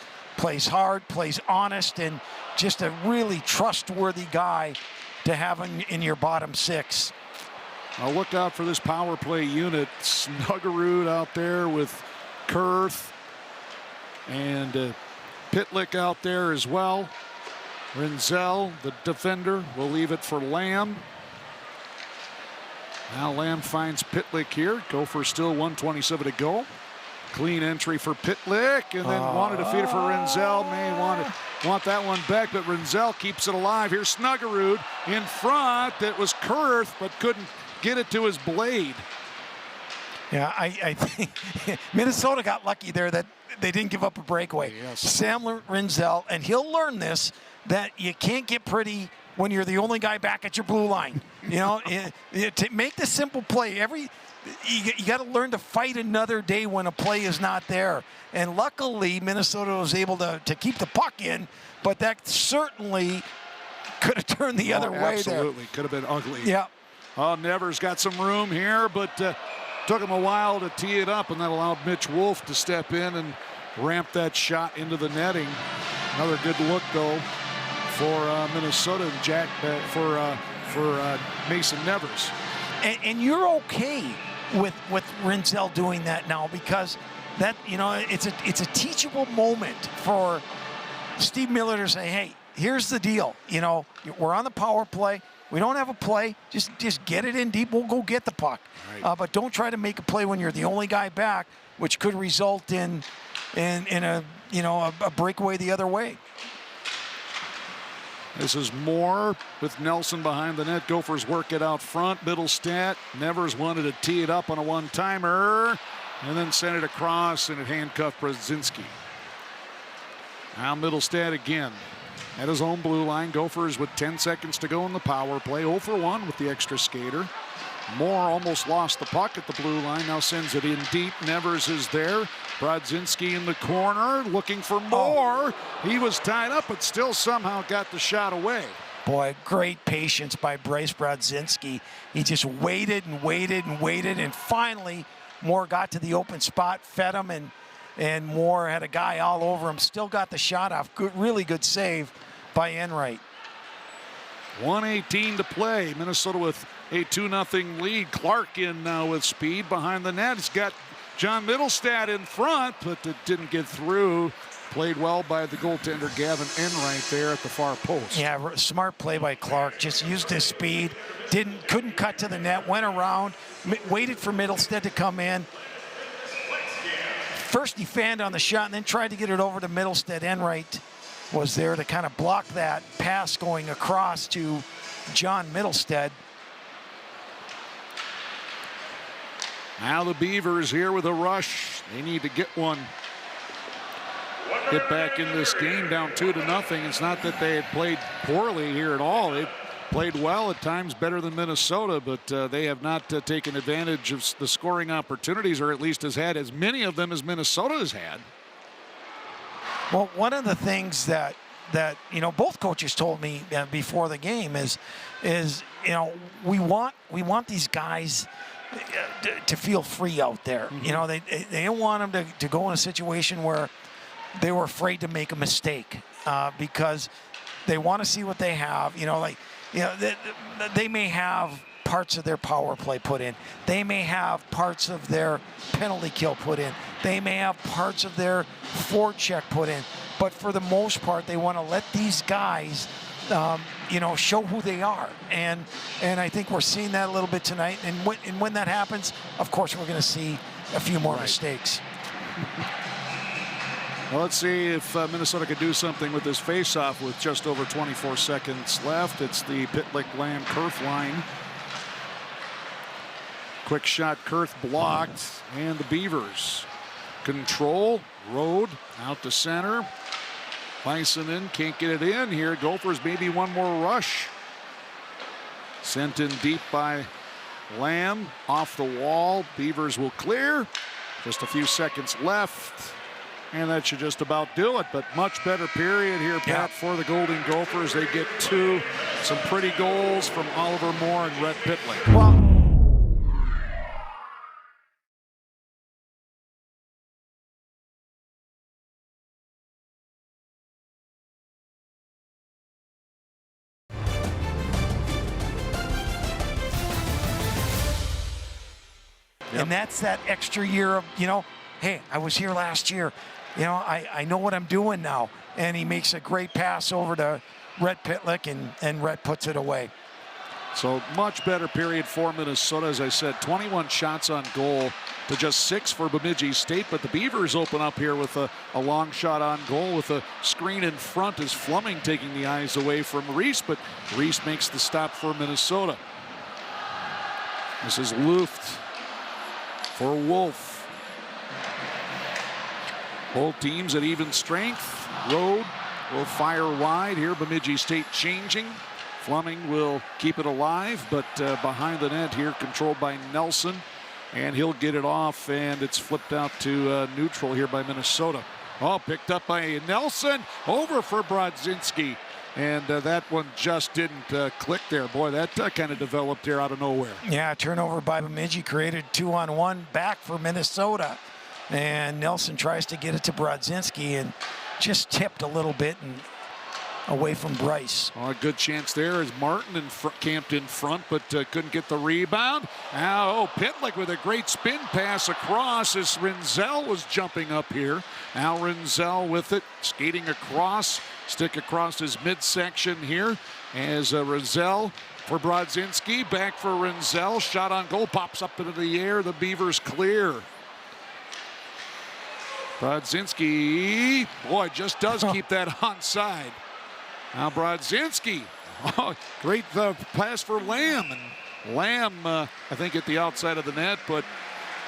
hard, plays honest, and just a really trustworthy guy to have in your bottom six. I'll look out for this power play unit. Snuggerud out there with Kurth, and Pitlick out there as well. Rinzel, the defender, will leave it for Lamb. Now Lamb finds Pitlick here. Gophers still 1:27 to go. Clean entry for Pitlick, and then wanted to feed it for Rinzel. May want that one back, but Rinzel keeps it alive. Here's Snuggerud in front. It was Kurth, but couldn't get it to his blade. Yeah, I think Minnesota got lucky there that they didn't give up a breakaway. Yes. Sam Rinzel, and he'll learn this, that you can't get pretty when you're the only guy back at your blue line. You know, to make the simple play, you got to learn to fight another day when a play is not there. And luckily, Minnesota was able to keep the puck in, but that certainly could have turned the other way there. Absolutely, could have been ugly. Yeah. Oh, Nevers got some room here, but took him a while to tee it up, and that allowed Mitch Wolf to step in and ramp that shot into the netting. Another good look, though, for Minnesota and for Mason Nevers. And you're okay with Rinzel doing that now, because that, you know, it's a teachable moment for Steve Miller to say, hey, here's the deal. You know, we're on the power play. We don't have a play. Just get it in deep. We'll go get the puck. Right. But don't try to make a play when you're the only guy back, which could result in a breakaway the other way. This is Moore with Nelson behind the net. Gophers work it out front. Middlestat. Nevers wanted to tee it up on a one-timer and then sent it across, and it handcuffed Brzezinski. Now Middlestat again at his own blue line. Gophers with 10 seconds to go in the power play. 0 for 1 with the extra skater. Moore almost lost the puck at the blue line. Now sends it in deep. Nevers is there. Brodzinski in the corner looking for more. He was tied up, but still somehow got the shot away. Boy, great patience by Bryce Brodzinski. He just waited and waited and waited, and finally Moore got to the open spot, fed him, and Moore had a guy all over him. Still got the shot off. Really good save by Enright. 1:18 to play. Minnesota with a 2-0 lead. Clark in now with speed behind the net. He's got John Middlestat in front, but it didn't get through. Played well by the goaltender Gavin Enright there at the far post. Yeah, smart play by Clark. Just used his speed. Couldn't cut to the net. Went around. Waited for Middlestat to come in. First he fanned on the shot and then tried to get it over to Middlestat. Enright was there to kind of block that pass going across to John Middlestat. Now the Beavers here with a rush. They need to get one. Get back in this game down 2-0. It's not that they had played poorly here at all. They played well at times, better than Minnesota, but they have not taken advantage of the scoring opportunities, or at least has had as many of them as Minnesota has had. Well, one of the things that you know both coaches told me before the game is you know we want these guys to feel free out there. Mm-hmm. You know, they don't want them to go in a situation where they were afraid to make a mistake because they want to see what they have. You know, like, you know, they may have parts of their power play put in. They may have parts of their penalty kill put in. They may have parts of their forecheck put in. But for the most part, they want to let these guys, you know, show who they are. And I think we're seeing that a little bit tonight. And when that happens, of course, we're going to see a few more mistakes. Well, let's see if Minnesota could do something with this faceoff with just over 24 seconds left. It's the Pitlick Lamb Kurth line. Quick shot, Kurth blocked, and the Beavers control. Road out to center. Bison can't get it in here. Gophers maybe one more rush. Sent in deep by Lamb. Off the wall. Beavers will clear. Just a few seconds left. And that should just about do it. But much better period here, Pat, for the Golden Gophers. They get some pretty goals from Oliver Moore and Rhett Pitlick. Well, And that's that extra year of, hey, I was here last year. I know what I'm doing now. And he makes a great pass over to Rhett Pitlick, and Rhett puts it away. So much better period for Minnesota. As I said, 21 shots on goal to just 6 for Bemidji State. But the Beavers open up here with a long shot on goal with a screen in front as Fleming taking the eyes away from Reese. But Reese makes the stop for Minnesota. This is Luft for Wolf. Both teams at even strength. Road will fire wide here. Bemidji State changing. Fleming will keep it alive, but behind the net here, controlled by Nelson. And he'll get it off, and it's flipped out to neutral here by Minnesota. Oh, picked up by Nelson. Over for Brodzinski. And that one just didn't click there. Boy, that kind of developed here out of nowhere. Yeah, turnover by Bemidji created 2-on-1 back for Minnesota. And Nelson tries to get it to Brodzinski and just tipped a little bit and away from Bryce. Oh, a good chance there as Martin camped in front, but couldn't get the rebound. Now, Pitlick with a great spin pass across as Rinzel was jumping up here. Now Rinzel with it, skating across, stick across his midsection here as Rinzel for Brodzinski, back for Rinzel, shot on goal, pops up into the air, the Beavers clear. Brodzinski, boy, just does keep that onside. Now Brodzinski, oh, great pass for Lamb. And Lamb, I think, at the outside of the net, but,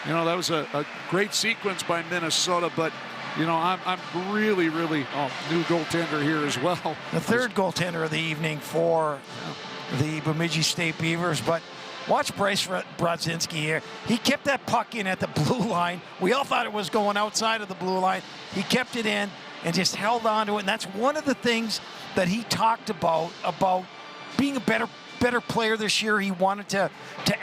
that was a great sequence by Minnesota, but, I'm really, new goaltender here as well. The third goaltender of the evening for the Bemidji State Beavers, but watch Bryce Brodzinski here. He kept that puck in at the blue line. We all thought it was going outside of the blue line. He kept it in and just held on to it, and that's one of the things that he talked about being a better player this year. He wanted to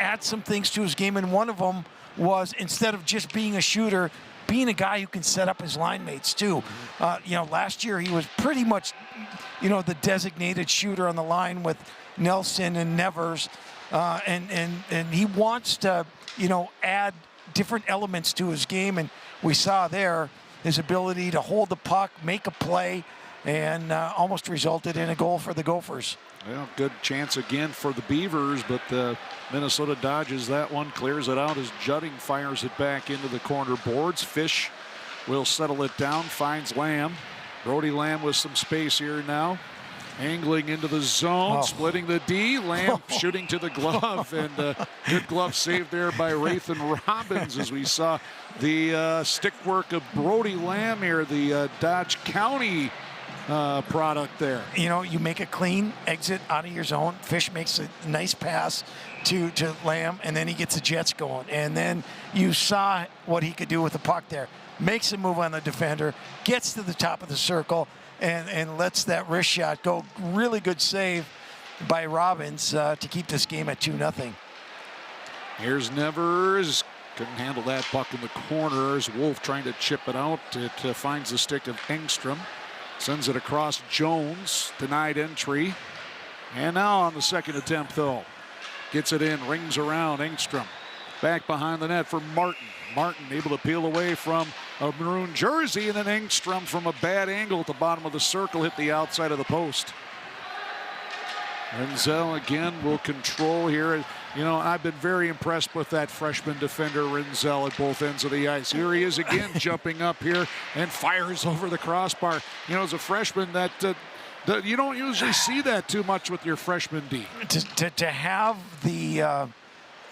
add some things to his game, and one of them was, instead of just being a shooter, being a guy who can set up his line mates too. Last year he was pretty much, the designated shooter on the line with Nelson and Nevers, and he wants to, add different elements to his game, and we saw there his ability to hold the puck, make a play, and almost resulted in a goal for the Gophers. Well, good chance again for the Beavers, but Minnesota dodges that one, clears it out as Judding fires it back into the corner boards. Fish will settle it down, finds Lamb. Brody Lamb with some space here now. Angling into the zone, splitting the D. Lamb shooting to the glove, and good glove save there by Rathan Robbins as we saw the stick work of Brody Lamb here, the Dodge County product there. You make a clean exit out of your zone. Fish makes a nice pass to Lamb, and then he gets the Jets going. And then you saw what he could do with the puck there. Makes a move on the defender, gets to the top of the circle, and lets that wrist shot go. Really good save by Robbins to keep this game at 2-0. Here's Nevers. Couldn't handle that puck in the corner as Wolf trying to chip it out. It finds the stick of Engstrom. Sends it across Jones. Denied entry. And now on the second attempt, though. Gets it in, rings around Engstrom. Back behind the net for Martin. Martin able to peel away from a maroon jersey, and then Engstrom from a bad angle at the bottom of the circle hit the outside of the post. Rinzel again will control here. I've been very impressed with that freshman defender, Rinzel, at both ends of the ice. Here he is again, jumping up here and fires over the crossbar. As a freshman, that you don't usually see that too much with your freshman D. To have the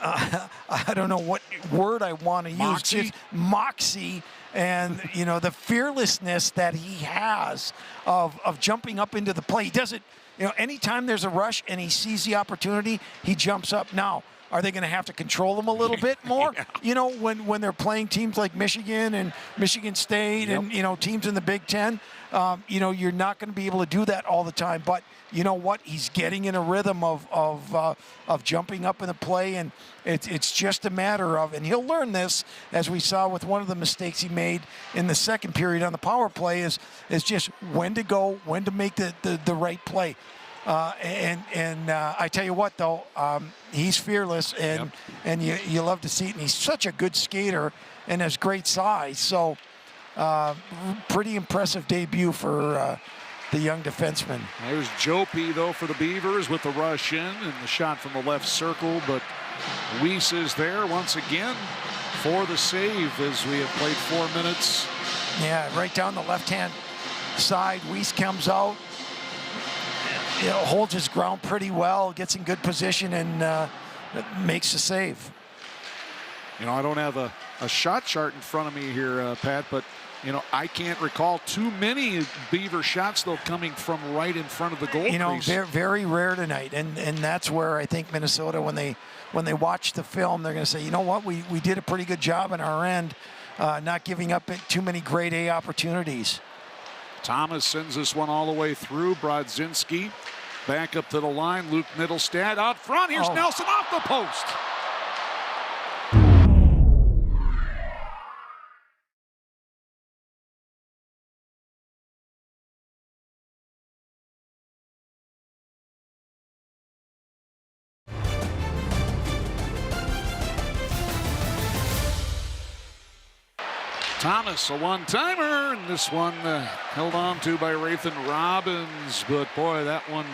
I don't know what word I want to use. Moxie, and the fearlessness that he has of jumping up into the play. He does it. Anytime there's a rush and he sees the opportunity, he jumps up. Now, are they going to have to control him a little bit more? Yeah. When they're playing teams like Michigan and Michigan State, yep, and teams in the Big Ten, you're not going to be able to do that all the time. But you know what? He's getting in a rhythm of jumping up in the play, and it's just a matter of, and he'll learn this, as we saw with one of the mistakes he made in the second period on the power play, is just when to go, when to make the right play. I tell you what, though, he's fearless, and you love to see it. And he's such a good skater and has great size. So pretty impressive debut for the young defenseman. There's Jopi, though, for the Beavers with the rush in and the shot from the left circle. But Weiss is there once again for the save as we have played 4 minutes. Yeah, right down the left-hand side. Weiss comes out, holds his ground pretty well, gets in good position, and makes the save. I don't have a shot chart in front of me here, Pat, but I can't recall too many Beaver shots, though, coming from right in front of the goal crease. They're very rare tonight, and that's where I think Minnesota, when they watch the film, they're going to say, you know what, we did a pretty good job on our end, not giving up too many grade A opportunities. Thomas sends this one all the way through. Brodzinski back up to the line. Luke Mittelstadt out front. Here's Nelson off the post. Thomas, a one-timer, and this one held on to by Rathan Robbins, but boy, that one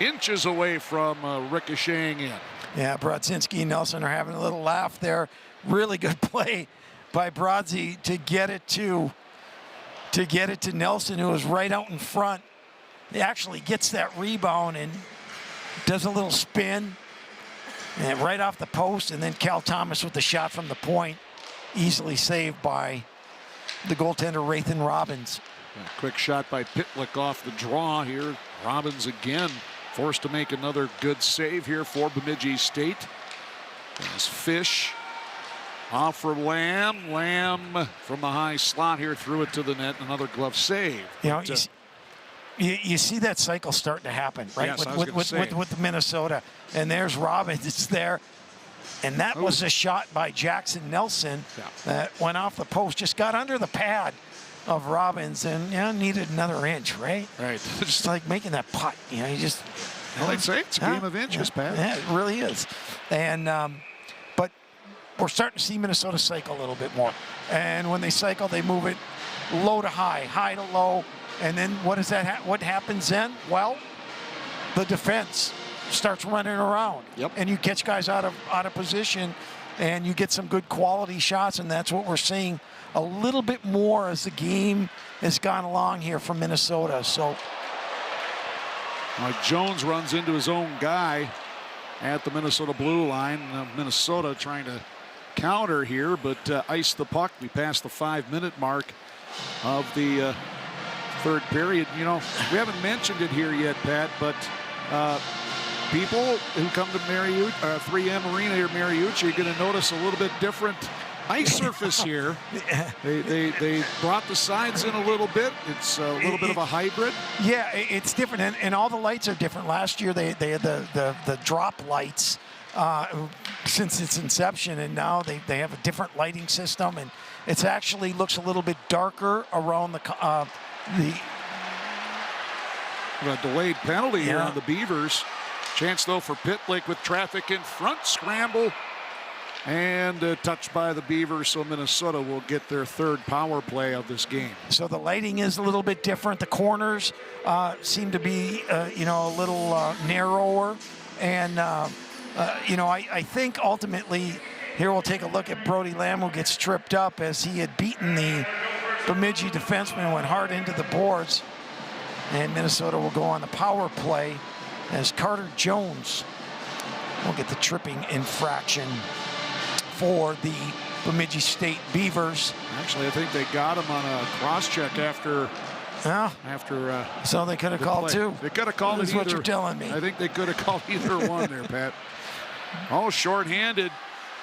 inches away from ricocheting in. Yeah, Brodzinski and Nelson are having a little laugh there. Really good play by Brodzy to get it to Nelson, who was right out in front. He actually gets that rebound and does a little spin, and right off the post, and then Cal Thomas with the shot from the point, easily saved by the goaltender Rathan Robbins. A quick shot by Pitlick off the draw here. Robbins again forced to make another good save here for Bemidji State. As Fish off for Lamb. Lamb from the high slot here, threw it to the net. Another glove save. You see that cycle starting to happen, right? Yes, with Minnesota. And there's Robbins. It's there. And that was a shot by Jackson Nelson that went off the post, just got under the pad of Robbins, and needed another inch, right? Right. Just like making that putt, you just. Well, I'd say it's a game of inches, Pat. Yeah, it really is. And but we're starting to see Minnesota cycle a little bit more. And when they cycle, they move it low to high, high to low, and then what happens then? Well, the defense starts running around, and you catch guys out of position, and you get some good quality shots, and that's what we're seeing a little bit more as the game has gone along here from Minnesota. So Mike Jones runs into his own guy at the Minnesota blue line. Minnesota trying to counter here, but ice the puck. We passed the 5-minute mark of the third period. We haven't mentioned it here yet, Pat, but people who come to 3M Arena here, Mariucci, you're going to notice a little bit different ice surface here. They brought the sides in a little bit. It's a little bit of a hybrid. Yeah, it's different, and all the lights are different. Last year they had the drop lights since its inception, and now they have a different lighting system, and it actually looks a little bit darker around the delayed penalty here on the Beavers. Chance, though, for Pitlick with traffic in front. Scramble. And touched by the Beavers, so Minnesota will get their third power play of this game. So the lighting is a little bit different. The corners seem to be, a little narrower. And, I think ultimately, here we'll take a look at Brody Lamb, who gets tripped up as he had beaten the Bemidji defenseman, went hard into the boards. And Minnesota will go on the power play as Carter Jones will get the tripping infraction for the Bemidji State Beavers. Actually, I think they got him on a cross-check after. So they could have called two. They could have called it either. That's what you're telling me. I think they could have called either one there, Pat. Short-handed.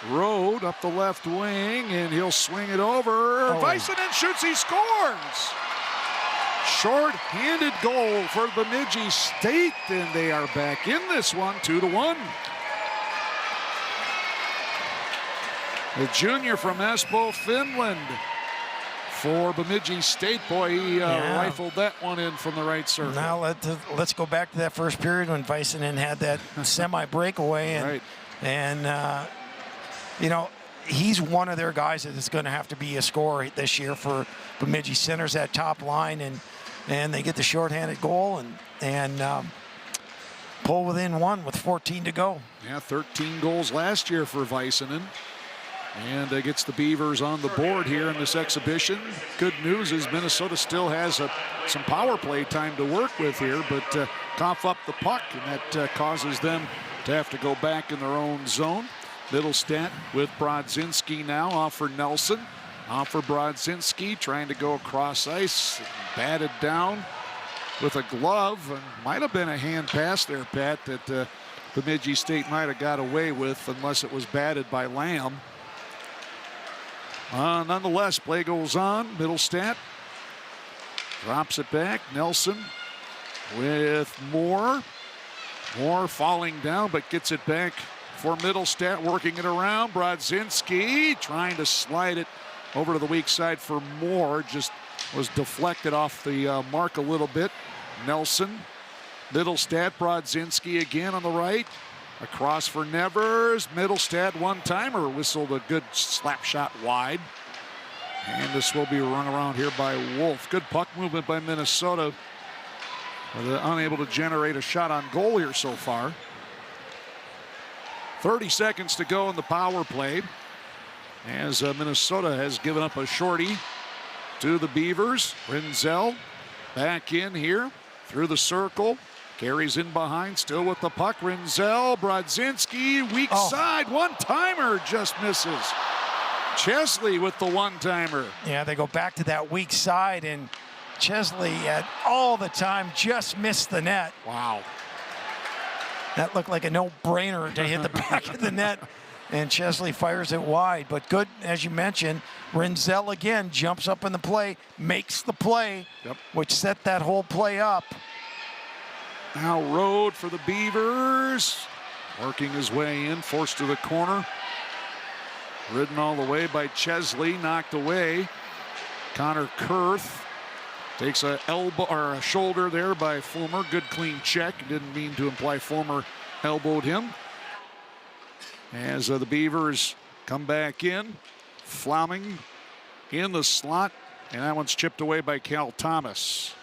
Road up the left wing, and he'll swing it over. Väisänen shoots, he scores! Short-handed goal for Bemidji State, and they are back in this one, 2-1. The junior from Espoo, Finland. for Bemidji State. Boy, he rifled that one in from the right circle. Now let's go back to that first period when Vicenen had that semi-breakaway. And you know, he's one of their guys that is going to have to be a scorer this year for Bemidji. Centers that top line, and they get the shorthanded goal and pull within one with 14 to go. Yeah, 13 goals last year for Vicenen. And gets the Beavers on the board here in this exhibition. Good news is Minnesota still has some power play time to work with here, but cough up the puck, and that causes them to have to go back in their own zone. Middlestat with Brodzinski now off for Nelson. Off for Brodzinski, trying to go across ice, batted down with a glove, and might have been a hand pass there, Pat, that Bemidji State might have got away with unless it was batted by Lamb. Nonetheless, play goes on. Middlestat drops it back. Nelson with Moore. Moore falling down, but gets it back for Middlestat, working it around. Brodzinski trying to slide it over to the weak side for Moore. Just was deflected off the mark a little bit. Nelson, Middlestat, Brodzinski again on the right. Across for Nevers. Middlestat one-timer, whistled a good slap shot wide. And this will be run around here by Wolf. Good puck movement by Minnesota. They're unable to generate a shot on goal here so far. 30 seconds to go in the power play, as Minnesota has given up a shorty to the Beavers. Rinzel back in here through the circle. Carries in behind, still with the puck. Rinzel, Brodzinski, weak side, one-timer, just misses. Chesley with the one-timer. Yeah, they go back to that weak side, and Chesley at all the time just missed the net. Wow. That looked like a no-brainer to hit the back of the net, and Chesley fires it wide. But good, as you mentioned, Rinzel again jumps up in the play, makes the play, which set that whole play up. Now Road for the Beavers, working his way in, forced to the corner. Ridden all the way by Chesley, knocked away. Connor Kurth takes a elbow or a shoulder there by Fulmer. Good clean check. Didn't mean to imply Fulmer elbowed him. As the Beavers come back in, Flaming in the slot, and that one's chipped away by Cal Thomas.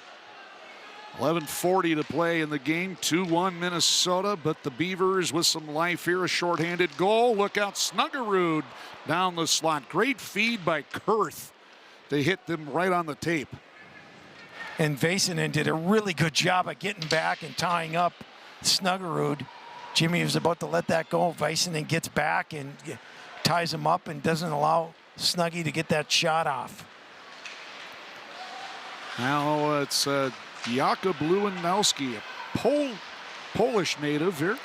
11:40 to play in the game, 2-1 Minnesota, but the Beavers with some life here, a shorthanded goal. Look out, Snuggerud down the slot. Great feed by Kurth. They hit them right on the tape. And Vicenen did a really good job of getting back and tying up Snuggerud. Jimmy was about to let that go. Vicenen gets back and ties him up and doesn't allow Snuggy to get that shot off. Now it's Jakub Lewandowski, a Polish native here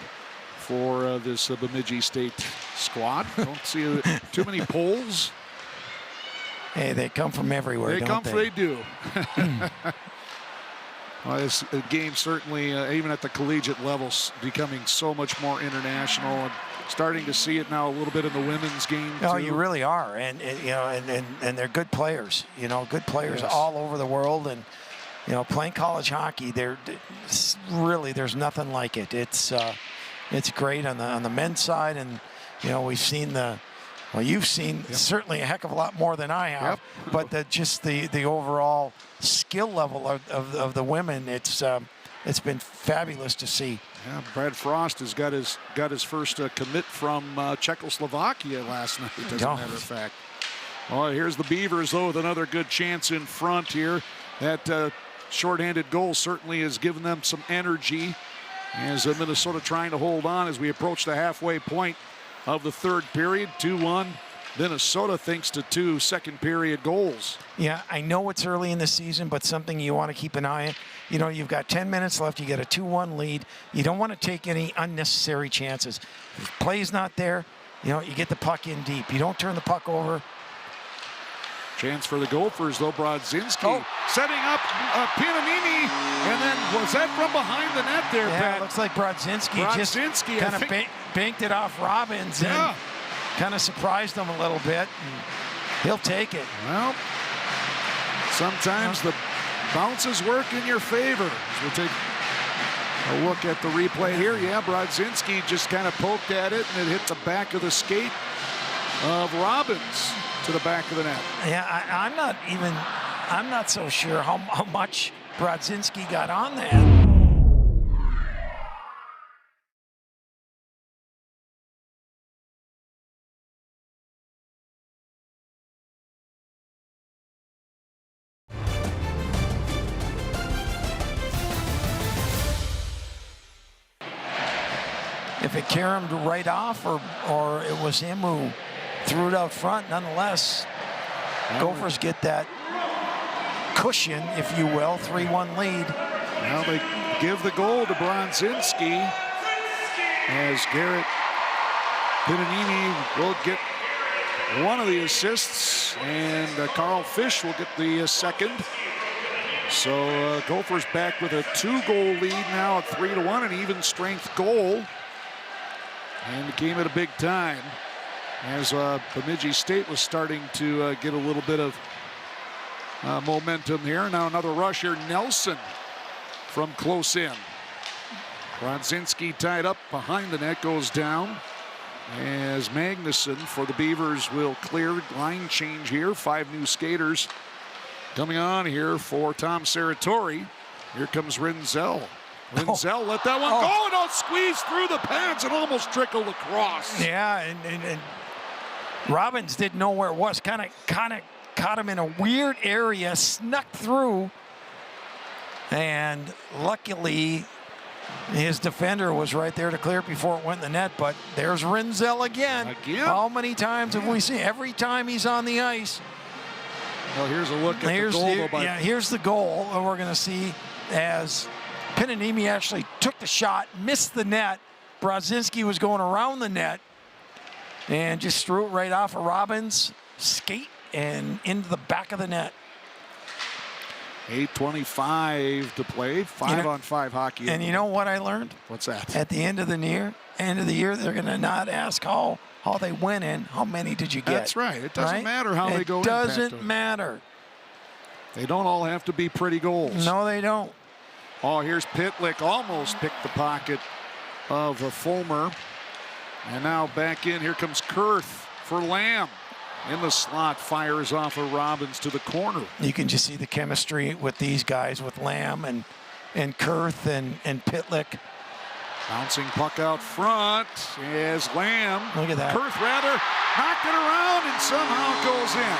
for this Bemidji State squad. Don't see too many Poles. Hey, they come from everywhere, don't they? They do. Well, this game certainly, even at the collegiate level, becoming so much more international, and starting to see it now a little bit in the women's game too. Oh, you really are, and you know, and they're good players. You know, good players all over the world, and you know, playing college hockey, really there's nothing like it. It's great on the men's side, and you know, we've seen well, you've seen certainly a heck of a lot more than I have, but just the overall skill level of the women, it's been fabulous to see. Yeah, Brad Frost has got his first commit from Czechoslovakia last night, as a matter of fact. Well, here's the Beavers, though, with another good chance in front here. That shorthanded goal certainly has given them some energy, as Minnesota trying to hold on as we approach the halfway point of the third period. 2-1 Minnesota, thanks to 2 second period goals. Yeah, I know it's early in the season, but something you want to keep an eye on. You know, you've got 10 minutes left. You get a 2-1 lead. You don't want to take any unnecessary chances. If play's not there, you know, you get the puck in deep. You don't turn the puck over. Chance for the Gophers, though. Brodzinski setting up Pianini, and then was that from behind the net there, Pat? Yeah, it looks like Brodzinski just kind of banked it off Robbins and kind of surprised him a little bit. And he'll take it. Well, sometimes the bounces work in your favor. So we'll take a look at the replay here. Yeah, Brodzinski just kind of poked at it, and it hit the back of the skate of Robbins to the back of the net. Yeah, I'm not so sure how much Brodzinski got on that. If it caromed right off, or it was him who threw it out front, nonetheless, Gophers get that cushion, if you will, 3-1 lead. Now they give the goal to Brodzinski as Garrett Pinanini will get one of the assists, and Carl Fish will get the second. So Gophers back with a 2-goal lead now at 3-1, an even strength goal. And it came at a big time as Bemidji State was starting to get a little bit of momentum here. Now another rush here. Nelson from close in. Brodzinski tied up behind the net, goes down as Magnuson for the Beavers will clear. Line change here. 5 new skaters coming on here for Tom Serratori. Here comes Rinzel. Rinzel let that one go, and it squeezed through the pads and almost trickled across. Yeah, and Robbins didn't know where it was. Kind of caught him in a weird area, snuck through, and luckily his defender was right there to clear it before it went in the net. But there's Rinzel again. How many times have we seen? Every time he's on the ice. Well, here's a look at the goal. Here's the goal, and we're going to see as Pinanini actually took the shot, missed the net. Brodzinski was going around the net and just threw it right off of Robbins' skate and into the back of the net. 8:25 to play, 5-on-5 hockey. And you know what I learned? What's that? At the end of the year, they're going to not ask how they went in, how many did you get? That's right. It doesn't matter how they go in. It doesn't matter. They don't all have to be pretty goals. No, they don't. Oh, here's Pitlick, almost picked the pocket of Fulmer. And now back in, here comes Kurth for Lamb. In the slot, fires off of Robbins to the corner. You can just see the chemistry with these guys, with Lamb and Kurth and Pitlick. Bouncing puck out front as Lamb. Look at that. Kurth rather knocked it around and somehow it goes in.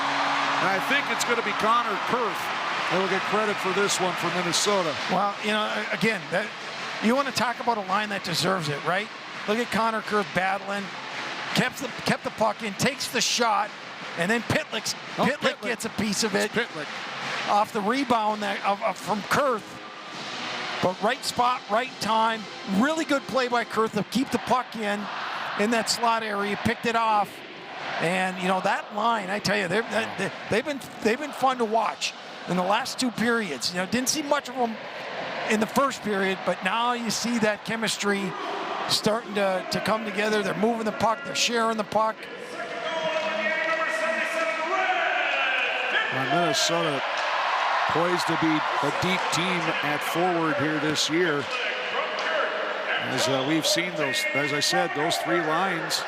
And I think it's going to be Connor Kurth. They'll get credit for this one for Minnesota. Well, again, you want to talk about a line that deserves it, right? Look at Connor Kurth battling, kept the puck in, takes the shot, and then Pitlick gets a piece of it off the rebound from Kurth. But right spot, right time, really good play by Kurth to keep the puck in that slot area, picked it off, and that line, I tell you, they've been fun to watch. In the last 2 periods, didn't see much of them in the first period, but now you see that chemistry starting to come together. They're moving the puck, they're sharing the puck. Minnesota poised to be a deep team at forward here this year. As we've seen as I said, those 3 lines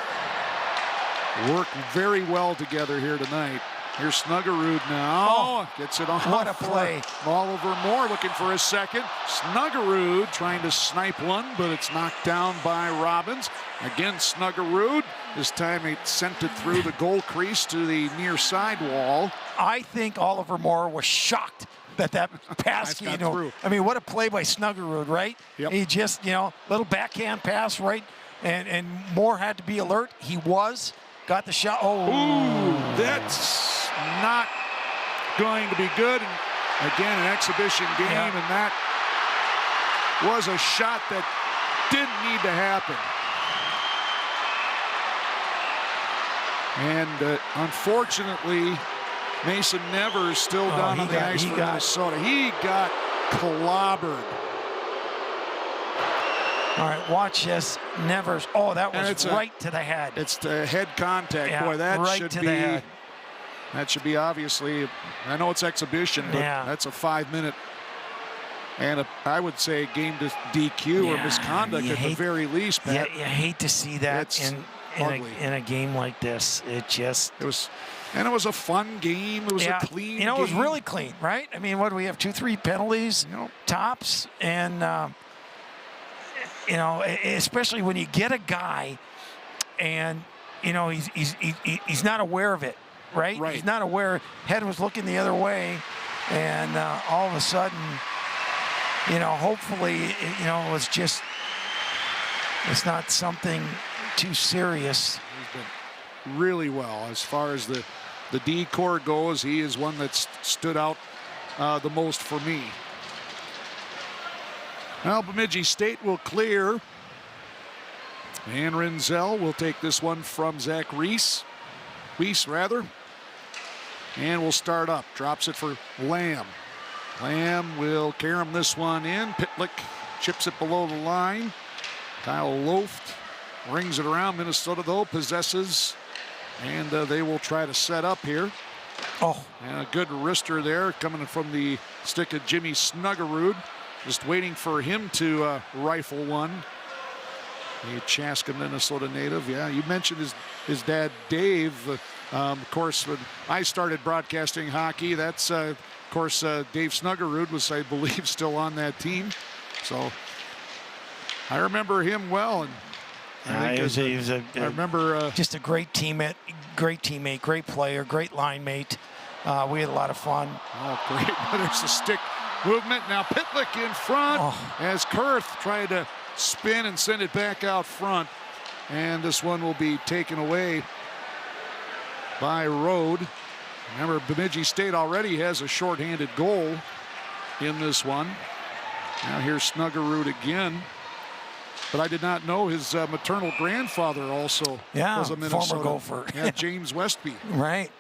work very well together here tonight. Here's Snuggerud now. Gets it off. What a play. Oliver Moore looking for his second. Snuggerud trying to snipe one, but it's knocked down by Robbins. Again, Snuggerud. This time he sent it through the goal crease to the near side wall. I think Oliver Moore was shocked that pass came through. I mean, what a play by Snuggerud, right? Yep. He just, little backhand pass, right? And Moore had to be alert. He was. Got the shot. Oh. Ooh, that's not going to be good. And again, an exhibition game, and that was a shot that didn't need to happen. And unfortunately, Mason Nevers still down on the ice for Minnesota. He got clobbered. All right, watch this. Nevers. Oh, that was right to the head. It's the head contact. Yeah, boy, that right should to be. the head. That should be obviously, I know it's exhibition, but that's a 5-minute. And I would say game to DQ or misconduct at the very least, Pat. Yeah, you hate to see that in a game like this. It was a fun game. It was a clean game. It was really clean, right? I mean, what do we have? 2-3 penalties, tops, and especially when you get a guy, and he's not aware of it, right? He's not aware. Head was looking the other way, and all of a sudden. Hopefully, it's not something too serious. He's been really well as far as the D core goes. He is one that's stood out the most for me. Well, Bemidji State will clear. And Renzel will take this one from Zach Weiss, and will start up. Drops it for Lamb. Lamb will carry him this one in. Pitlick chips it below the line. Kyle Loft rings it around. Minnesota, though, possesses, and they will try to set up here. And a good wrister there coming from the stick of Jimmy Snuggerud. Just waiting for him to rifle one. A Chaska, Minnesota native. Yeah, you mentioned his dad, Dave. Of course, when I started broadcasting hockey, that's... of course, Dave Snuggerud was, I believe, still on that team. So I remember him well. And I remember just a great teammate, great player, great line mate. We had a lot of fun. Oh, great. There's the stick movement. Now Pitlick in front as Kurth tried to spin and send it back out front. And this one will be taken away by Rode. Remember, Bemidji State already has a shorthanded goal in this one. Now here's Snuggerud again. But I did not know his maternal grandfather also was a Minnesota. Former Gopher. Yeah, James Westby. Right.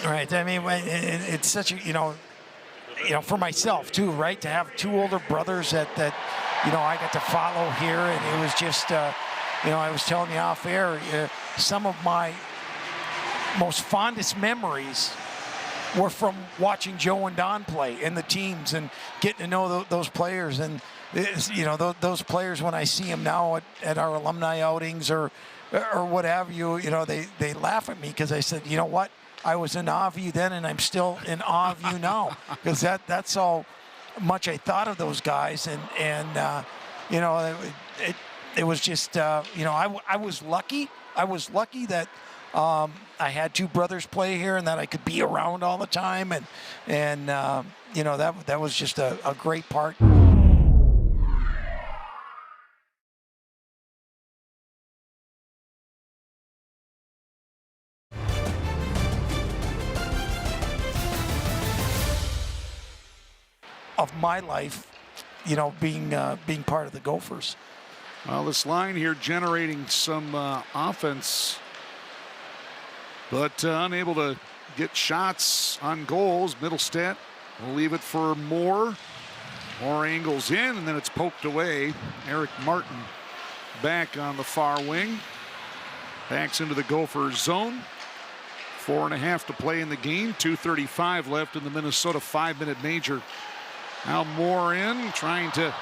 Right. I mean, it's such a, for myself too, right? To have two older brothers that I got to follow here. And it was just, I was telling you off air, some of my most fondest memories were from watching Joe and Don play and the teams and getting to know those players. And, those players, when I see them now at our alumni outings or what have you, they laugh at me because I said, you know what? I was in awe of you then, and I'm still in awe of you now, because that's how much I thought of those guys. And it was just, I was lucky. I was lucky that I had two brothers play here and that I could be around all the time. And that was just a great part. Of my life, being part of the Gophers. Well, this line here generating some offense, but unable to get shots on goals. Middlestat will leave it for Moore. Moore angles in, and then it's poked away. Eric Martin back on the far wing. Backs into the Gophers zone. 4.5 to play in the game. 2:35 left in the Minnesota 5-minute major. Now Moore in, trying to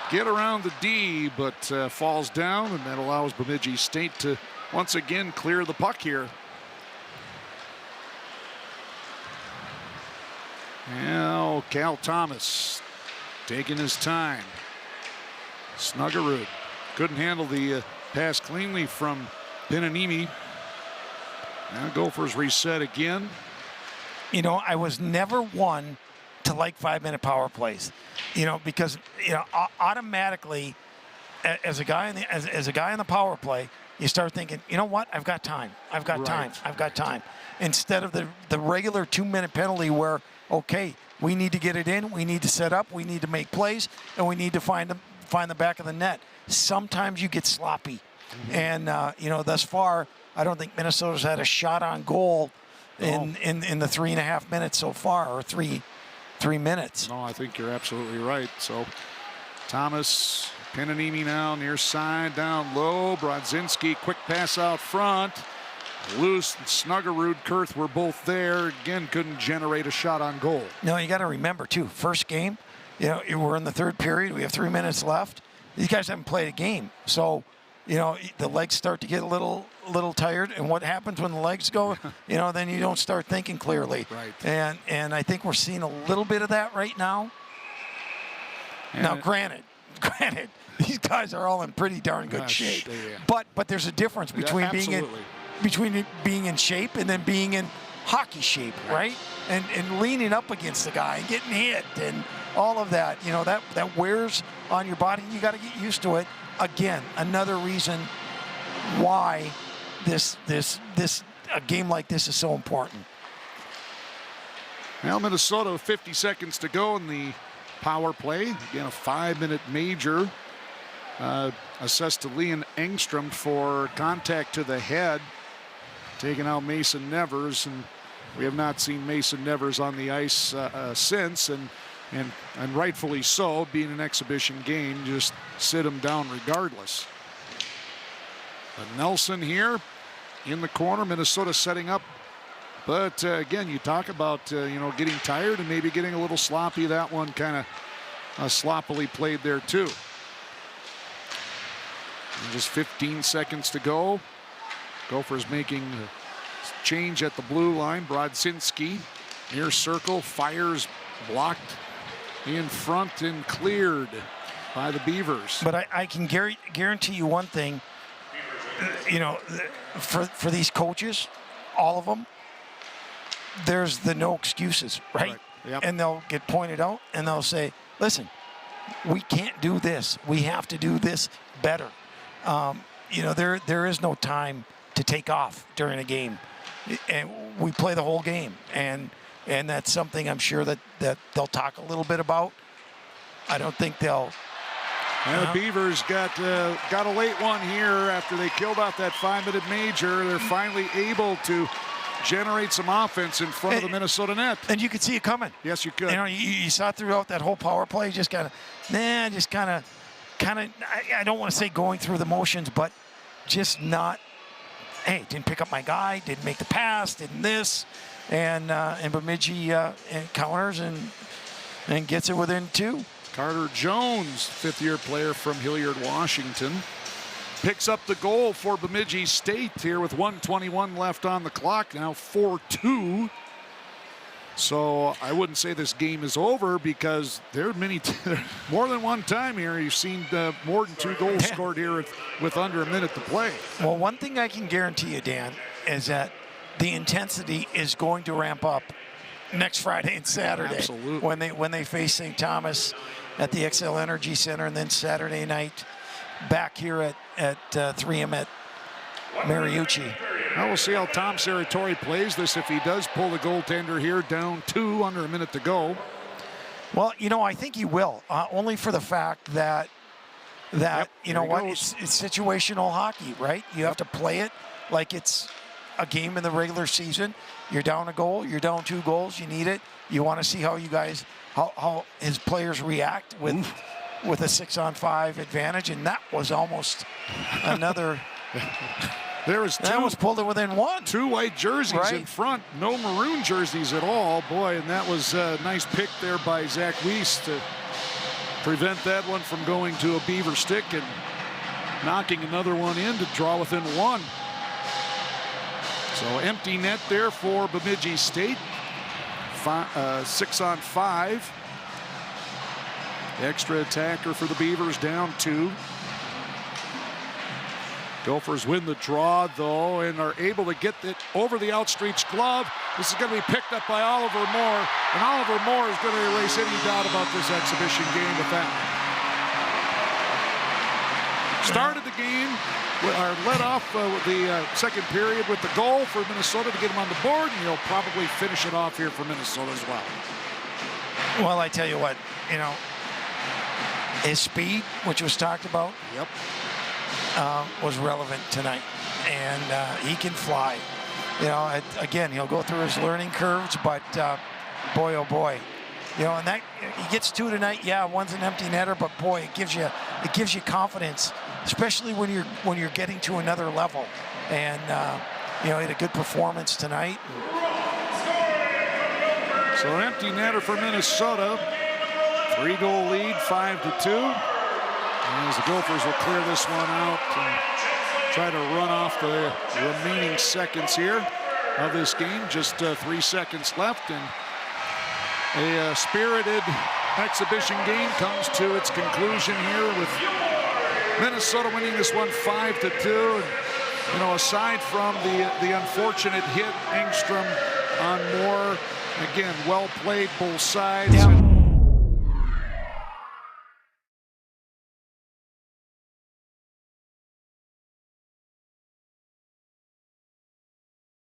get around the D, but falls down, and that allows Bemidji State to once again clear the puck here. Now Cal Thomas taking his time. Snuggerud couldn't handle the pass cleanly from Pinanimi. Now Gophers reset again. I was never one to like 5-minute power plays, because automatically, as a guy in the power play, you start thinking, you know what, I've got time, I've got time. Instead of the regular 2-minute penalty where, okay, we need to get it in, we need to set up, we need to make plays, and we need to find the back of the net. Sometimes you get sloppy, and thus far, I don't think Minnesota's had a shot on goal in the 3.5 minutes so far, or three minutes. No, I think you're absolutely right. So Thomas, Pinanimi now near side, down low. Brodzinski, quick pass out front. Loose and Snuggerud, Kurth were both there. Again, couldn't generate a shot on goal. No, you got to remember, too, first game, we're in the third period. We have 3 minutes left. These guys haven't played a game. So, the legs start to get a little tired. And what happens when the legs go, then you don't start thinking clearly. Right. And I think we're seeing a little bit of that right now. And now, granted, these guys are all in pretty darn good shape. Yeah. But there's a difference between being in shape and then being in hockey shape, right? And leaning up against the guy and getting hit and all of that. That wears on your body. You got to get used to it. Again, another reason why a game like this is so important. Well, Minnesota, 50 seconds to go in the power play. Again, a 5-minute major. Assessed to Leon Engstrom for contact to the head, taking out Mason Nevers, and we have not seen Mason Nevers on the ice since, and rightfully so, being an exhibition game, just sit him down regardless. But Nelson here in the corner, Minnesota setting up, but again, you talk about getting tired and maybe getting a little sloppy. That one kind of sloppily played there too. And just 15 seconds to go. Gophers making a change at the blue line. Brodzinski near circle, fires blocked in front and cleared by the Beavers. But I can guarantee you one thing, for these coaches, all of them, there's the no excuses, right? Yep. And they'll get pointed out and they'll say, listen, we can't do this. We have to do this better. There is no time to take off during a game. And we play the whole game. And that's something I'm sure that they'll talk a little bit about. I don't think they'll. And the Beavers got a late one here after they killed off that 5-minute major. They're finally able to generate some offense in front of the Minnesota net. And you could see it coming. Yes, you could. You saw throughout that whole power play, just kind of, I don't want to say going through the motions, but just not, hey, didn't pick up my guy, didn't make the pass, didn't this. And Bemidji counters and gets it within 2. Carter Jones, 5th-year player from Hilliard, Washington, picks up the goal for Bemidji State here with 1:21 left on the clock. Now 4-2. So I wouldn't say this game is over because there are more than one time here you've seen more than 2 goals scored here with under a minute to play. Well, one thing I can guarantee you, Dan, is that the intensity is going to ramp up next Friday and Saturday. Absolutely. When they face St. Thomas at the XL Energy Center, and then Saturday night back here at 3M at Mariucci. Well, we'll see how Tom Serratori plays this if he does pull the goaltender here down 2 under a minute to go. Well, I think he will, only for the fact that it's situational hockey, right? You have to play it like it's a game in the regular season. You're down a goal, you're down 2 goals, you need it. You want to see how how his players react with a 6-on-5 advantage, and that was almost another. That was pulled within 1. 2 white jerseys in front, no maroon jerseys at all. Boy, and that was a nice pick there by Zach Weiss to prevent that one from going to a Beaver stick and knocking another one in to draw within 1. So empty net there for Bemidji State. 6-on-5. Extra attacker for the Beavers, down 2. Gophers win the draw, though, and are able to get it over the outstretched glove. This is going to be picked up by Oliver Moore, and Oliver Moore is going to erase any doubt about this exhibition game with that. Started the game, led off with the second period with the goal for Minnesota to get him on the board, and he'll probably finish it off here for Minnesota as well. Well, I tell you what, his speed, which was talked about, was relevant tonight, and he can fly. Again, he'll go through his learning curves, but boy, oh boy, and that he gets 2 tonight. Yeah, one's an empty netter, but boy, it gives you confidence, especially when you're getting to another level. And he had a good performance tonight. So empty netter for Minnesota. 3-goal lead, 5-2. As the Gophers will clear this one out and try to run off the remaining seconds here of this game. Just 3 seconds left, and a spirited exhibition game comes to its conclusion here with Minnesota winning this one 5-2. And, aside from the unfortunate hit, Engstrom on Moore, again, well played both sides. Yeah.